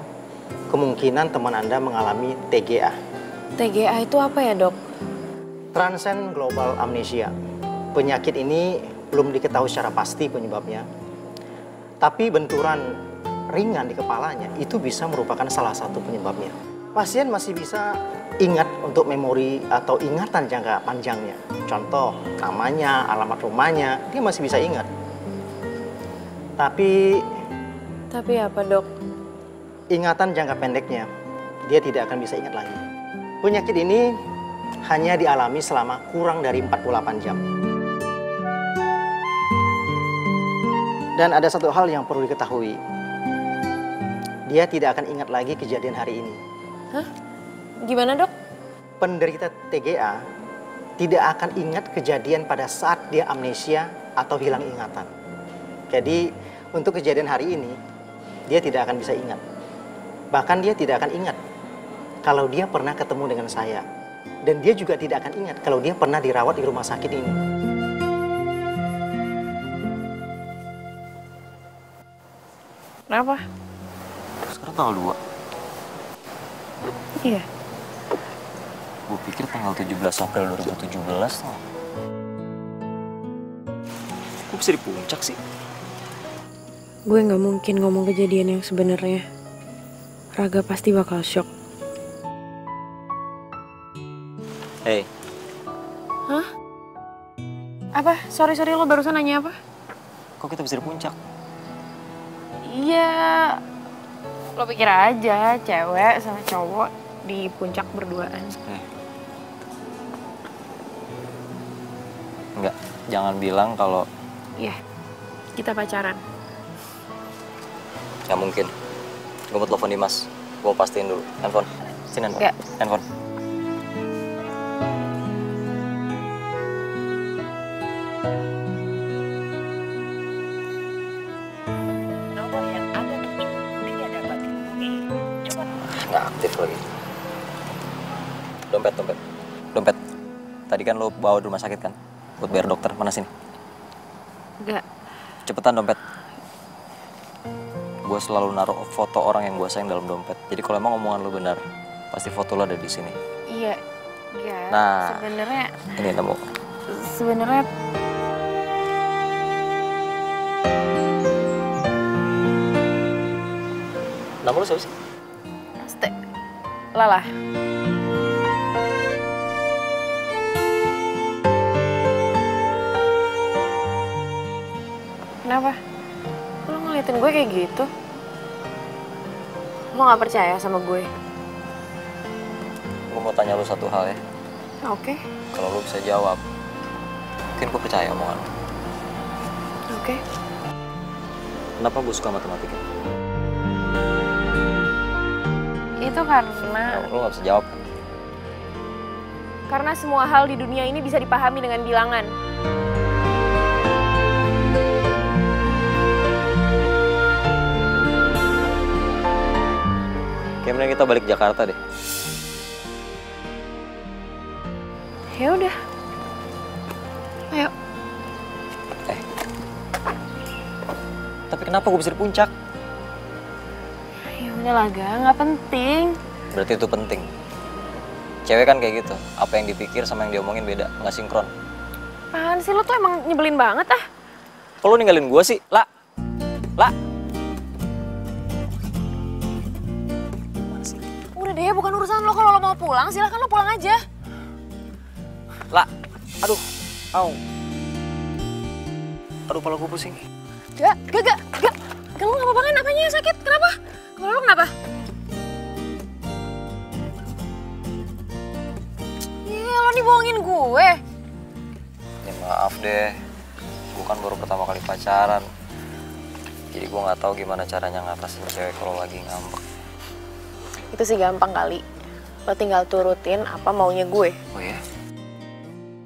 kemungkinan teman Anda mengalami TGA. TGA itu apa ya, Dok? Transient Global Amnesia. Penyakit ini belum diketahui secara pasti penyebabnya. Tapi benturan ringan di kepalanya itu bisa merupakan salah satu penyebabnya. Pasien masih bisa ingat untuk memori atau ingatan jangka panjangnya. Contoh, namanya, alamat rumahnya, dia masih bisa ingat. Tapi apa, Dok? Ingatan jangka pendeknya, dia tidak akan bisa ingat lagi. Penyakit ini hanya dialami selama kurang dari 48 jam. Dan ada satu hal yang perlu diketahui. Dia tidak akan ingat lagi kejadian hari ini. Hah? Gimana, Dok? Penderita TGA tidak akan ingat kejadian pada saat dia amnesia atau hilang ingatan. Jadi, untuk kejadian hari ini, dia tidak akan bisa ingat. Bahkan dia tidak akan ingat kalau dia pernah ketemu dengan saya. Dan dia juga tidak akan ingat kalau dia pernah dirawat di rumah sakit ini. Kenapa? Sekarang tanggal 2. Iya. Gue pikir tanggal 17 April 2017 tau. Kok bisa di puncak sih? Gue nggak mungkin ngomong kejadian yang sebenarnya. Raga pasti bakal shock. Hei. Hah? Apa? Sorry, lo barusan nanya apa? Kok kita bisa di puncak? Iya. Lo pikir aja, cewek sama cowok di puncak berduaan. Enggak, jangan bilang kalau... Iya, kita pacaran. Nggak mungkin. Gue mau telepon Dimas. Gue mau pastiin dulu. Handphone. Sini handphone. Nggak. Handphone. Nggak aktif lagi. Dompet. Tadi kan lo bawa di rumah sakit kan? Buat bayar dokter. Mana sini? Nggak. Cepetan dompet. Gue selalu naruh foto orang yang gue sayang dalam dompet. Jadi kalau emang omongan lo benar, pasti foto lo ada di sini. Iya. Nggak. Nah. Sebenarnya. Ini nemu. Sebenarnya. Nama lo siapa sih? Lala. Kenapa? Lo ngeliatin gue kayak gitu? Lo gak percaya sama gue? Gue mau tanya lo satu hal ya. Oke. Kalau lo bisa jawab, mungkin gue percaya omongan lo. Oke. Kenapa gue suka matematika? Itu karena... Lo gak bisa jawab kan? Karena semua hal di dunia ini bisa dipahami dengan bilangan. Kayak mending kita balik Jakarta deh. Ya udah. Ayo. Tapi kenapa gue bisa di puncak? Ya udahlah, Ga, nggak penting. Berarti itu penting. Cewek kan kayak gitu. Apa yang dipikir sama yang diomongin beda, nggak sinkron. Apaan sih, lo tuh emang nyebelin banget ah. Kalau ninggalin gue sih, lah. Udah deh, bukan urusan lo. Kalau lo mau pulang, silahkan lo pulang aja. Lah, aduh, au. Aduh, kepala gue pusing. Gak, lo nggak apa-apa kan? Apanya yang sakit? Kenapa? Kalau lo kenapa? Iya, lo nih bohongin gue. Ya maaf deh, gue kan baru pertama kali pacaran. Jadi gue nggak tahu gimana caranya ngatasin cewek kalau lagi ngambek. Itu sih gampang kali. Lo tinggal turutin apa maunya gue. Oh ya?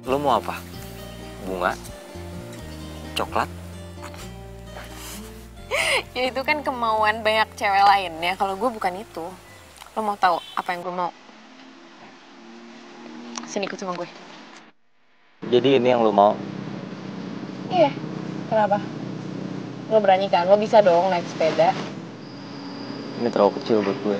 Lo mau apa? Bunga? Coklat? Ya itu kan kemauan banyak cewek lainnya. Kalau gue bukan itu. Lo mau tahu apa yang gue mau? Sini ikut sama gue. Jadi ini yang lo mau? Iya. Kenapa? Lo berani kan? Lo bisa dong naik sepeda. Ini terlalu kecil buat gue.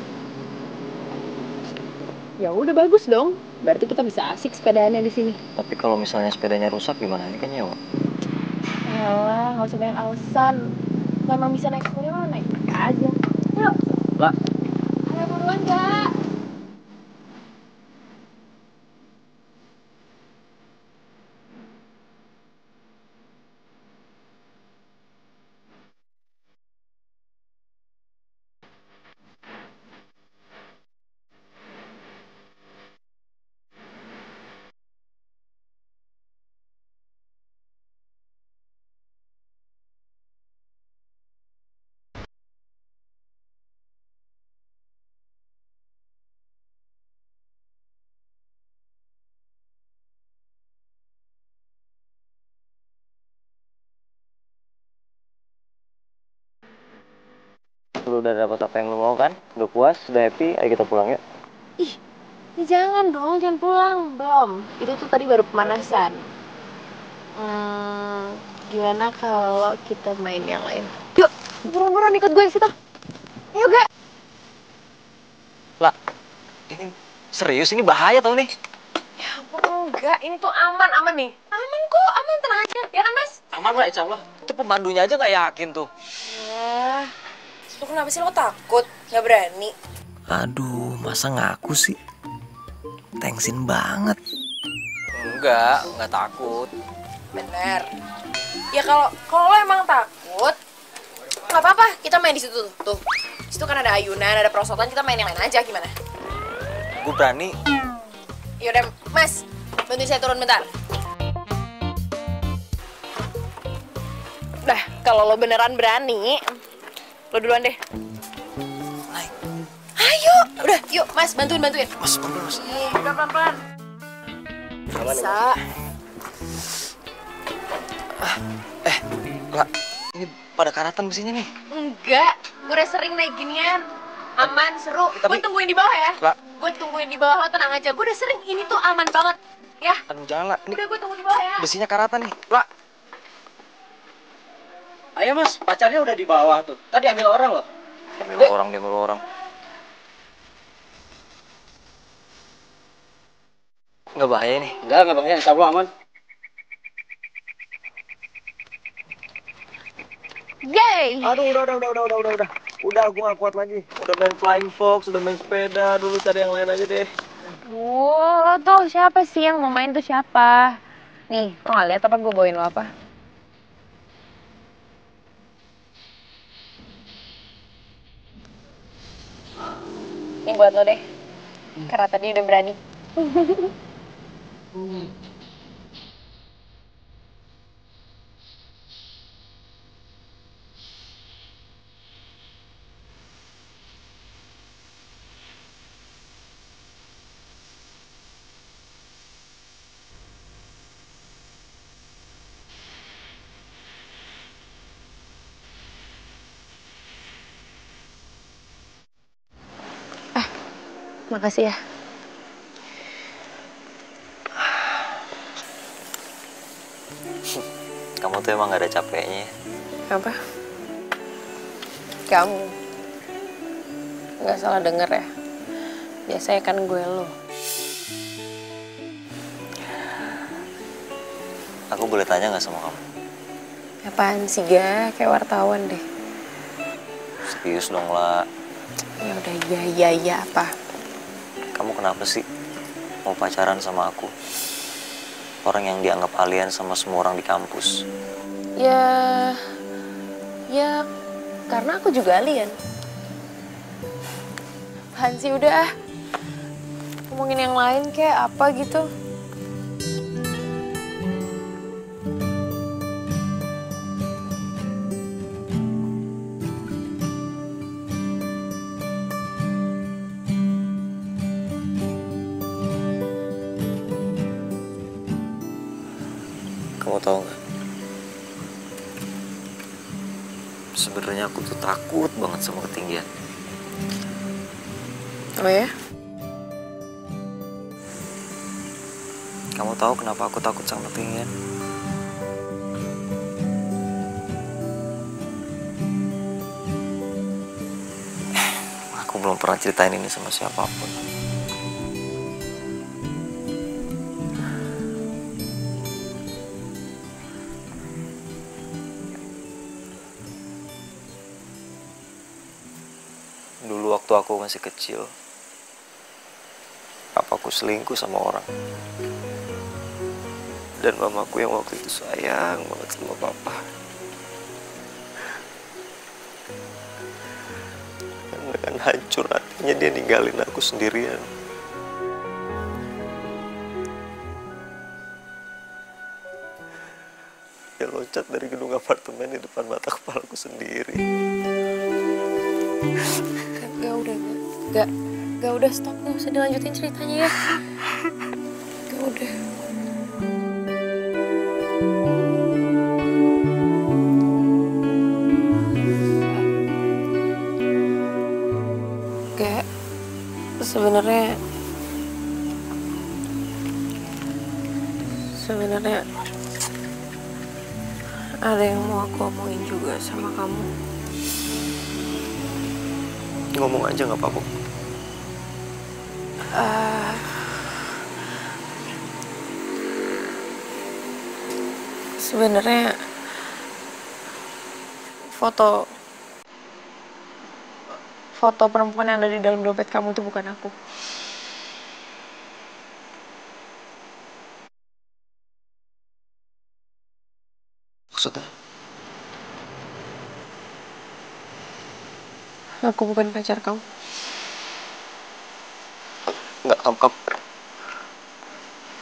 Ya udah bagus dong. Berarti kita bisa asik sepedaannya di sini. Tapi kalau misalnya sepedanya rusak gimana? Ini kan nyewa. Yalah, nggak usah banyak alasan. Lo emang bisa naik sepeda, lo naik aja. Yuk. Lah. Ayo buruan, Kak. Lu udah dapat apa yang lu mau kan? Udah puas, udah happy, ayo kita pulang yuk. Ih, jangan dong, jangan pulang. Belum. Itu tuh tadi baru pemanasan. Gimana kalau kita main yang lain? Yuk, buruan-buruan ikut gue ke situ. Ayo, Ga. Lah, ini serius, ini bahaya tau nih. Ya ampun, enggak. Ini tuh aman nih. Aman kok, aman, tenang aja. Ya kan, Mas? Aman lah, insya Allah. Itu pemandunya aja nggak yakin tuh. Lo kenapa sih, lo takut? Nggak berani? Aduh, masa ngaku sih? Thanksin banget. Enggak takut. Bener. Ya kalau lo emang takut, nggak apa-apa. Kita main di situ tuh. Di situ kan ada ayunan, ada perosotan. Kita main yang lain aja, gimana? Gue berani. Yaudah, Mas, bantuin saya turun bentar. Udah, kalau lo beneran berani, lo duluan deh. Naik. Ayo, udah, yuk, Mas, bantuin. Mas, bantuin, Mas. Udah pelan-pelan. Bisa. Lah, ini pada karatan besinya nih. Enggak, gue udah sering naik ginian. Aman, seru. Tapi- Gue tungguin di bawah ya. Lah. Gue tungguin di bawah, lo tenang aja. Gue udah sering, ini tuh aman banget. Ya, Aduh, jangan lah. Ini udah gue tunggu di bawah ya. besinya karatan nih. Lah, Ayo mas, pacarnya udah di bawah tuh. Tadi ambil orang loh. dia orang. Nggak bahaya nih. Enggak bahaya, insya Allah aman. Yay! Aduh, udah. Udah, gue gak kuat lagi. Udah main flying fox, udah main sepeda. Dulu cari yang lain aja deh. Lo tuh siapa sih yang mau main tuh siapa? Nih, lo gak liat apa gue bawain lo apa? Ini buat lo deh. Karena tadi udah berani. Makasih ya. Kamu tuh emang gak ada capeknya ya? Apa? Kamu nggak salah denger ya. Biasanya kan gue lo. Aku boleh tanya gak sama kamu? Apaan sih ga? Kayak wartawan deh. Serius dong lah. Ya udah iya apa? Kamu kenapa sih mau pacaran sama aku? Orang yang dianggap alien sama semua orang di kampus. Ya karena aku juga alien. Apaan sih udah ah. Ngomongin yang lain kayak apa gitu. Kamu tahu nggak? Sebenarnya aku tuh takut banget sama ketinggian. Oh ya? Kamu tahu kenapa aku takut sama ketinggian? Aku belum pernah ceritain ini sama siapapun. Dulu waktu aku masih kecil, papaku selingkuh sama orang. Dan mamaku yang waktu itu sayang banget sama papa. Dan dengan hancur hatinya dia ninggalin aku sendirian. Dia loncat dari gedung apartemen di depan mata kepalaku sendiri. Gak udah stop, gak usah dilanjutin ceritanya ya. Gak udah. Gak, sebenarnya ada yang mau aku omongin juga sama kamu. Ngomong aja nggak apa-apa. Sebenarnya foto perempuan yang ada di dalam dompet kamu itu bukan aku. Maksudnya? Aku bukan pacar kamu. Nggak,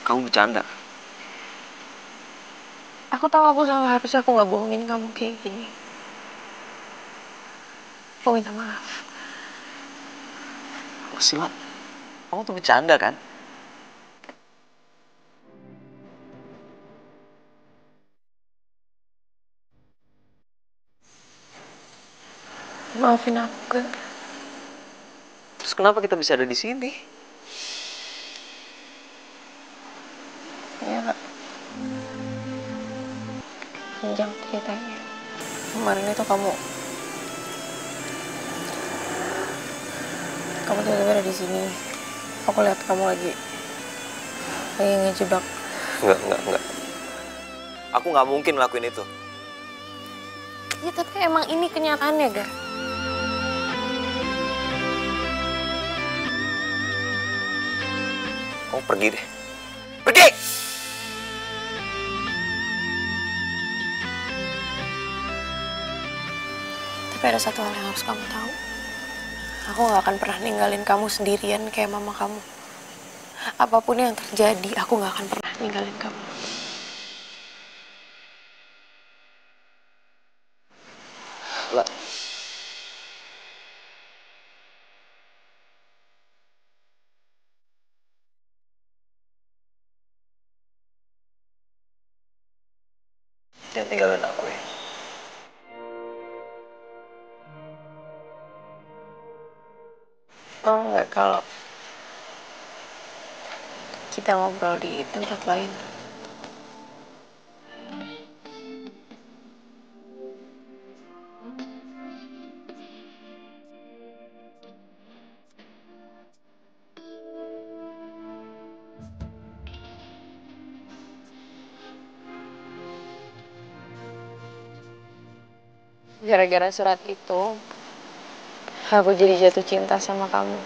kamu bercanda. Aku tahu aku salah, harusnya aku nggak bohongin kamu kayak gini. Aku minta maaf. Sila, kamu tuh bercanda kan? Maafin aku gak? Terus kenapa kita bisa ada di sini? Ya gak? Panjang ceritanya. Kemarin itu kamu tiba-tiba ada di sini. Aku lihat kamu lagi ngejebak. Enggak. Aku nggak mungkin ngelakuin itu. Ya tapi emang ini kenyataannya, Gar. Kamu pergi deh. Pergi! Tapi ada satu hal yang harus kamu tahu. Aku gak akan pernah ninggalin kamu sendirian kayak mama kamu. Apapun yang terjadi, aku gak akan pernah ninggalin kamu. Lah. Jangan tinggalin aku ya. Mau nggak kalau kita ngobrol di tempat lain. Gara-gara surat itu, aku jadi jatuh cinta sama kamu.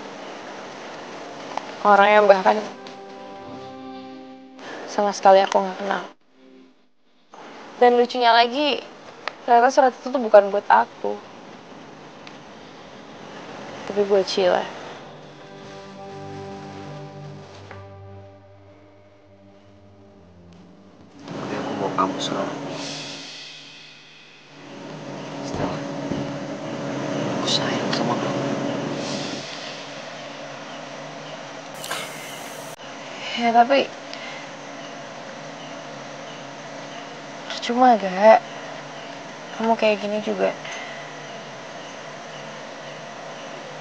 Orang yang bahkan sama sekali aku nggak kenal. Dan lucunya lagi, ternyata surat itu tuh bukan buat aku, tapi buat Sheila. Tapi aku mau kamu selalu. Stella, aku sayang sama kamu. Ya tapi percuma gak kamu kayak gini juga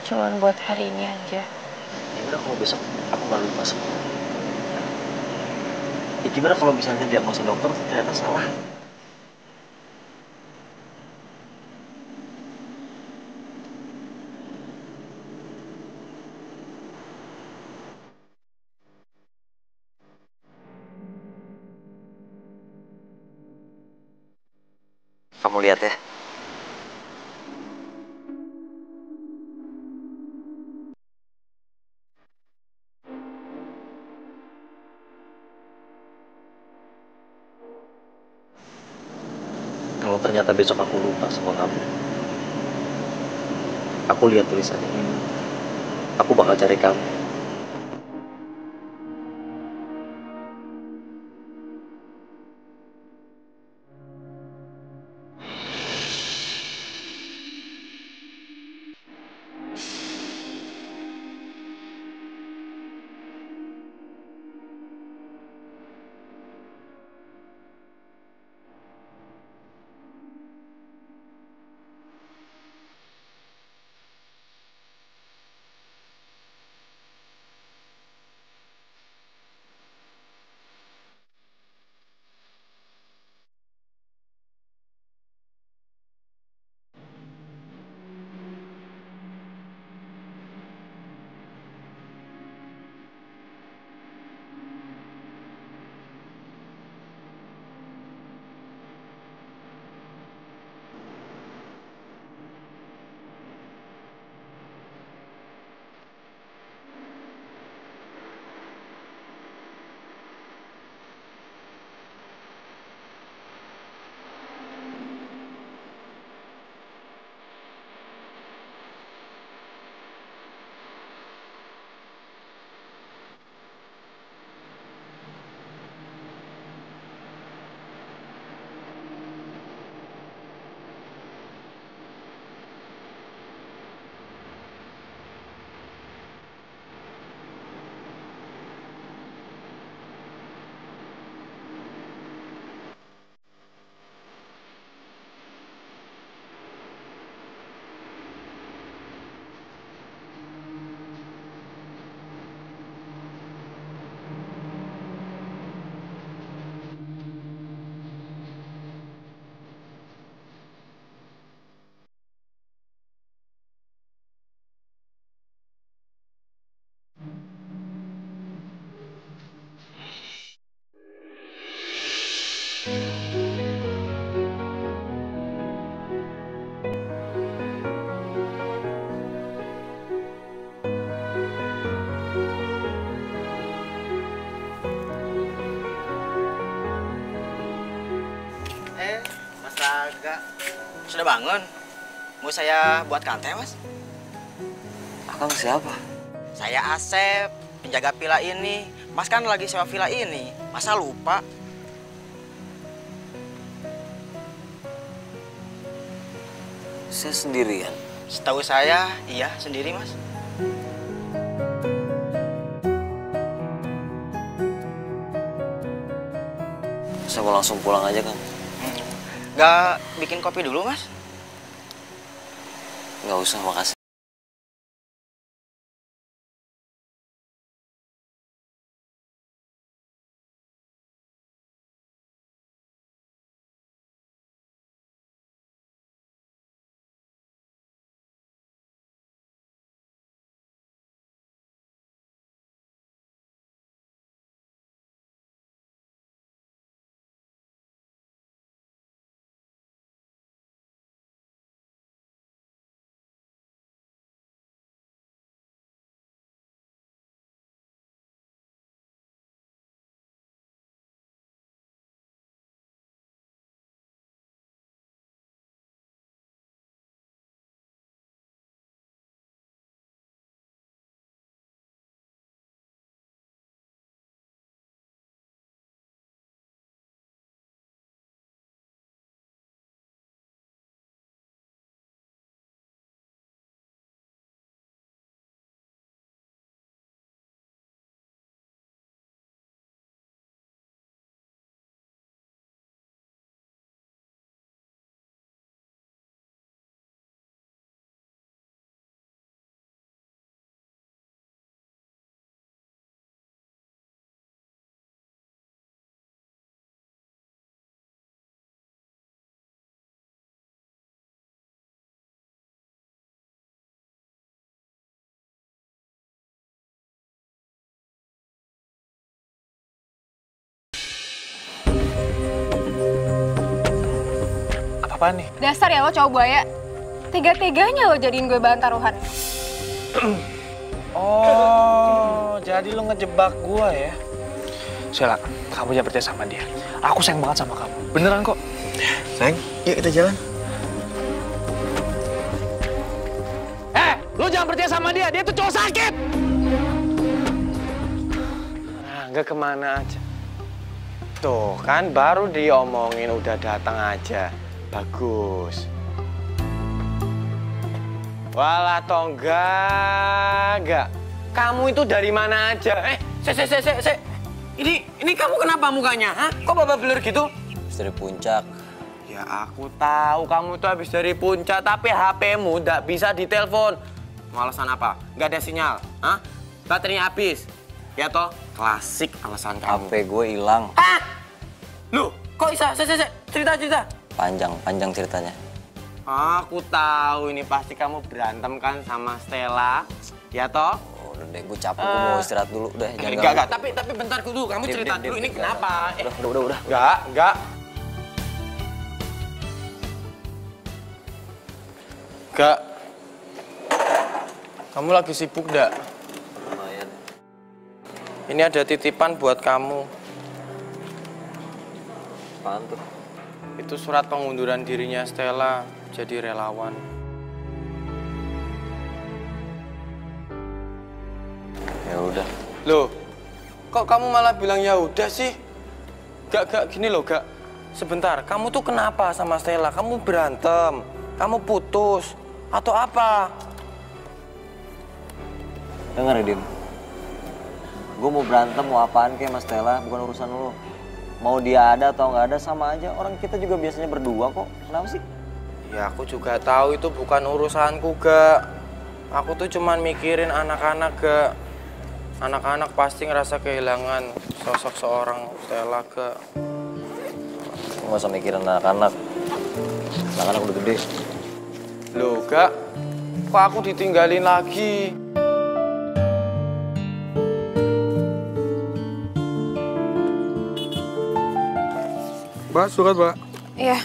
cuman buat hari ini aja. Ya udah, kalau besok aku nggak lupa semua. Ya gimana kalau misalnya diagnosa dokter ternyata salah? Kamu lihat ya. Kalau ternyata besok aku lupa sama kamu, aku lihat tulisan ini, aku bakal cari kamu. Mas Raga, sudah bangun? Mau saya buatkan teh, Mas? Akang siapa? Saya Asep, penjaga villa ini. Mas kan lagi sewa villa ini, masa lupa? Saya sendirian. Setahu saya, iya sendiri, Mas. Saya mau langsung pulang aja, Kang. Gak bikin kopi dulu, Mas? Nggak usah, makasih. Apa nih? Dasar ya lo cowok buaya. Tega-teganya lo jadiin gue bahan taruhan. Oh, jadi lo ngejebak gua ya? Sela, kamu jangan percaya sama dia. Aku sayang banget sama kamu. Beneran kok. Sayang, yuk kita jalan. Lo jangan percaya sama dia. Dia tuh cowok sakit. Nggak kemana aja. Tuh kan baru diomongin udah datang aja. Bagus. Walah enggak. Kamu itu dari mana aja? Se. Ini kamu kenapa mukanya? Hah? Kok babak belur gitu? Habis dari puncak. Ya aku tahu kamu itu habis dari puncak, tapi HP-mu nggak bisa ditelepon. Mau alasan apa? Nggak ada sinyal. Hah? Baterainya habis. Ya toh? Klasik alasan kamu. HP gue hilang. Hah? Loh, kok bisa? Cerita. Panjang ceritanya. Aku tahu ini pasti kamu berantem kan sama Stella, ya toh? Oh, udah deh, gue capek, gue mau istirahat dulu deh. Enggak, tapi bentar dulu, kamu cerita dulu ini kenapa? Udah. Enggak. Enggak. Kamu lagi sibuk enggak? Lumayan. Ini ada titipan buat kamu. Apaan tuh? Itu surat pengunduran dirinya Stella jadi relawan. Ya udah. Loh, kok kamu malah bilang ya udah sih? Gak gini loh, gak. Sebentar, kamu tuh kenapa sama Stella? Kamu berantem? Kamu putus? Atau apa? Dengar ya, Dim. Gue mau berantem, mau apaan kayak Mas Stella, bukan urusan lo. Mau dia ada atau nggak ada sama aja, orang kita juga biasanya berdua kok. Kenapa sih? Ya aku juga tahu itu bukan urusanku, Gak. Aku tuh cuman mikirin anak-anak, Gak. Anak-anak pasti ngerasa kehilangan sosok seorang Stella, Gak. Nggak usah mikirin anak-anak. Anak-anak udah gede. Loh, Gak. Kok aku ditinggalin lagi? Mbak, surat, Mbak. Iya.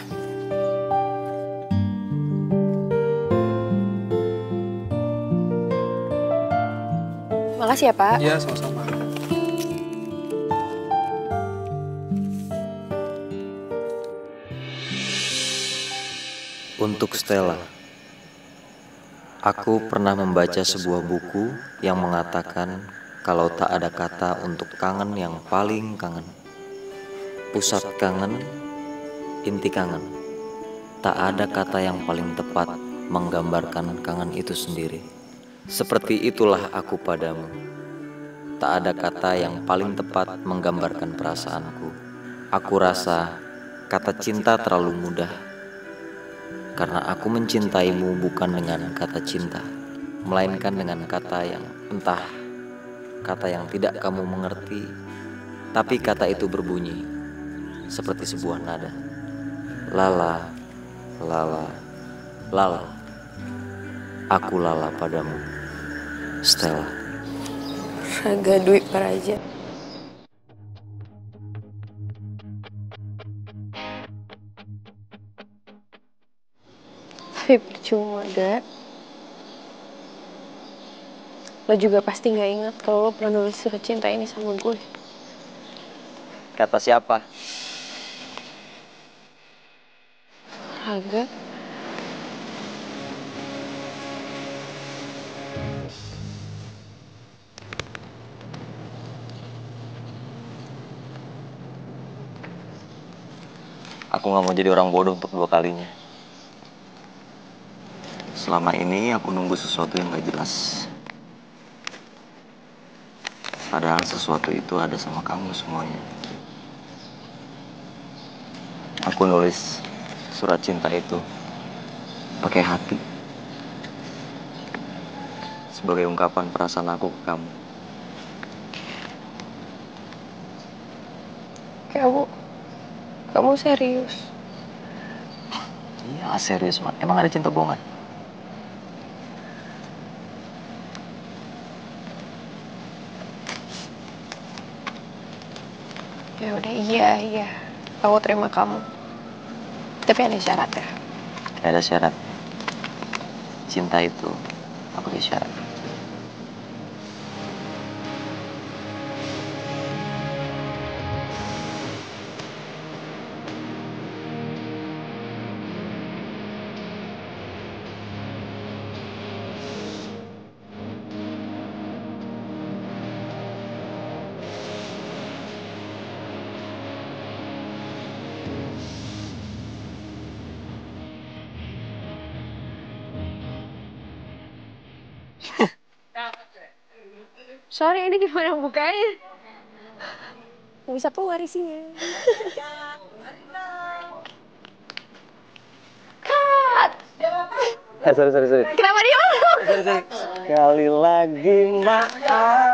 Makasih ya, Pak. Iya, sama-sama. Untuk Stella. Aku pernah membaca sebuah buku yang mengatakan kalau tak ada kata untuk kangen yang paling kangen. Pusat kangen, inti kangen. Tak ada kata yang paling tepat menggambarkan kangen itu sendiri. Seperti itulah aku padamu. Tak ada kata yang paling tepat menggambarkan perasaanku. Aku rasa kata cinta terlalu mudah. Karena aku mencintaimu bukan dengan kata cinta, melainkan dengan kata yang entah, kata yang tidak kamu mengerti, tapi kata itu berbunyi seperti sebuah nada. Lala, lala, lala. Aku lala padamu, Stella. Raga Dwi Paraja. Tapi percuma, Gak. Lo juga pasti gak ingat kalau lo pernah nulis surat cinta ini sama gue. Kata siapa? Raga. Aku gak mau jadi orang bodoh untuk dua kalinya. Selama ini aku nunggu sesuatu yang gak jelas. Padahal sesuatu itu ada sama kamu semuanya. Aku nulis surat cinta itu pakai hati. Sebagai ungkapan perasaan aku ke kamu. Kamu serius? Iya serius, Man. Emang ada cinta bohongan? Ya udah, iya. Aku terima kamu. Tapi ada syarat ya. Gak ada syarat. Cinta itu gak pakai syarat. Sorry, ini gimana bukanya? Nggak bisa keluar isinya. Cut! Sorry. Kenapa dia? Sekali lagi maaf.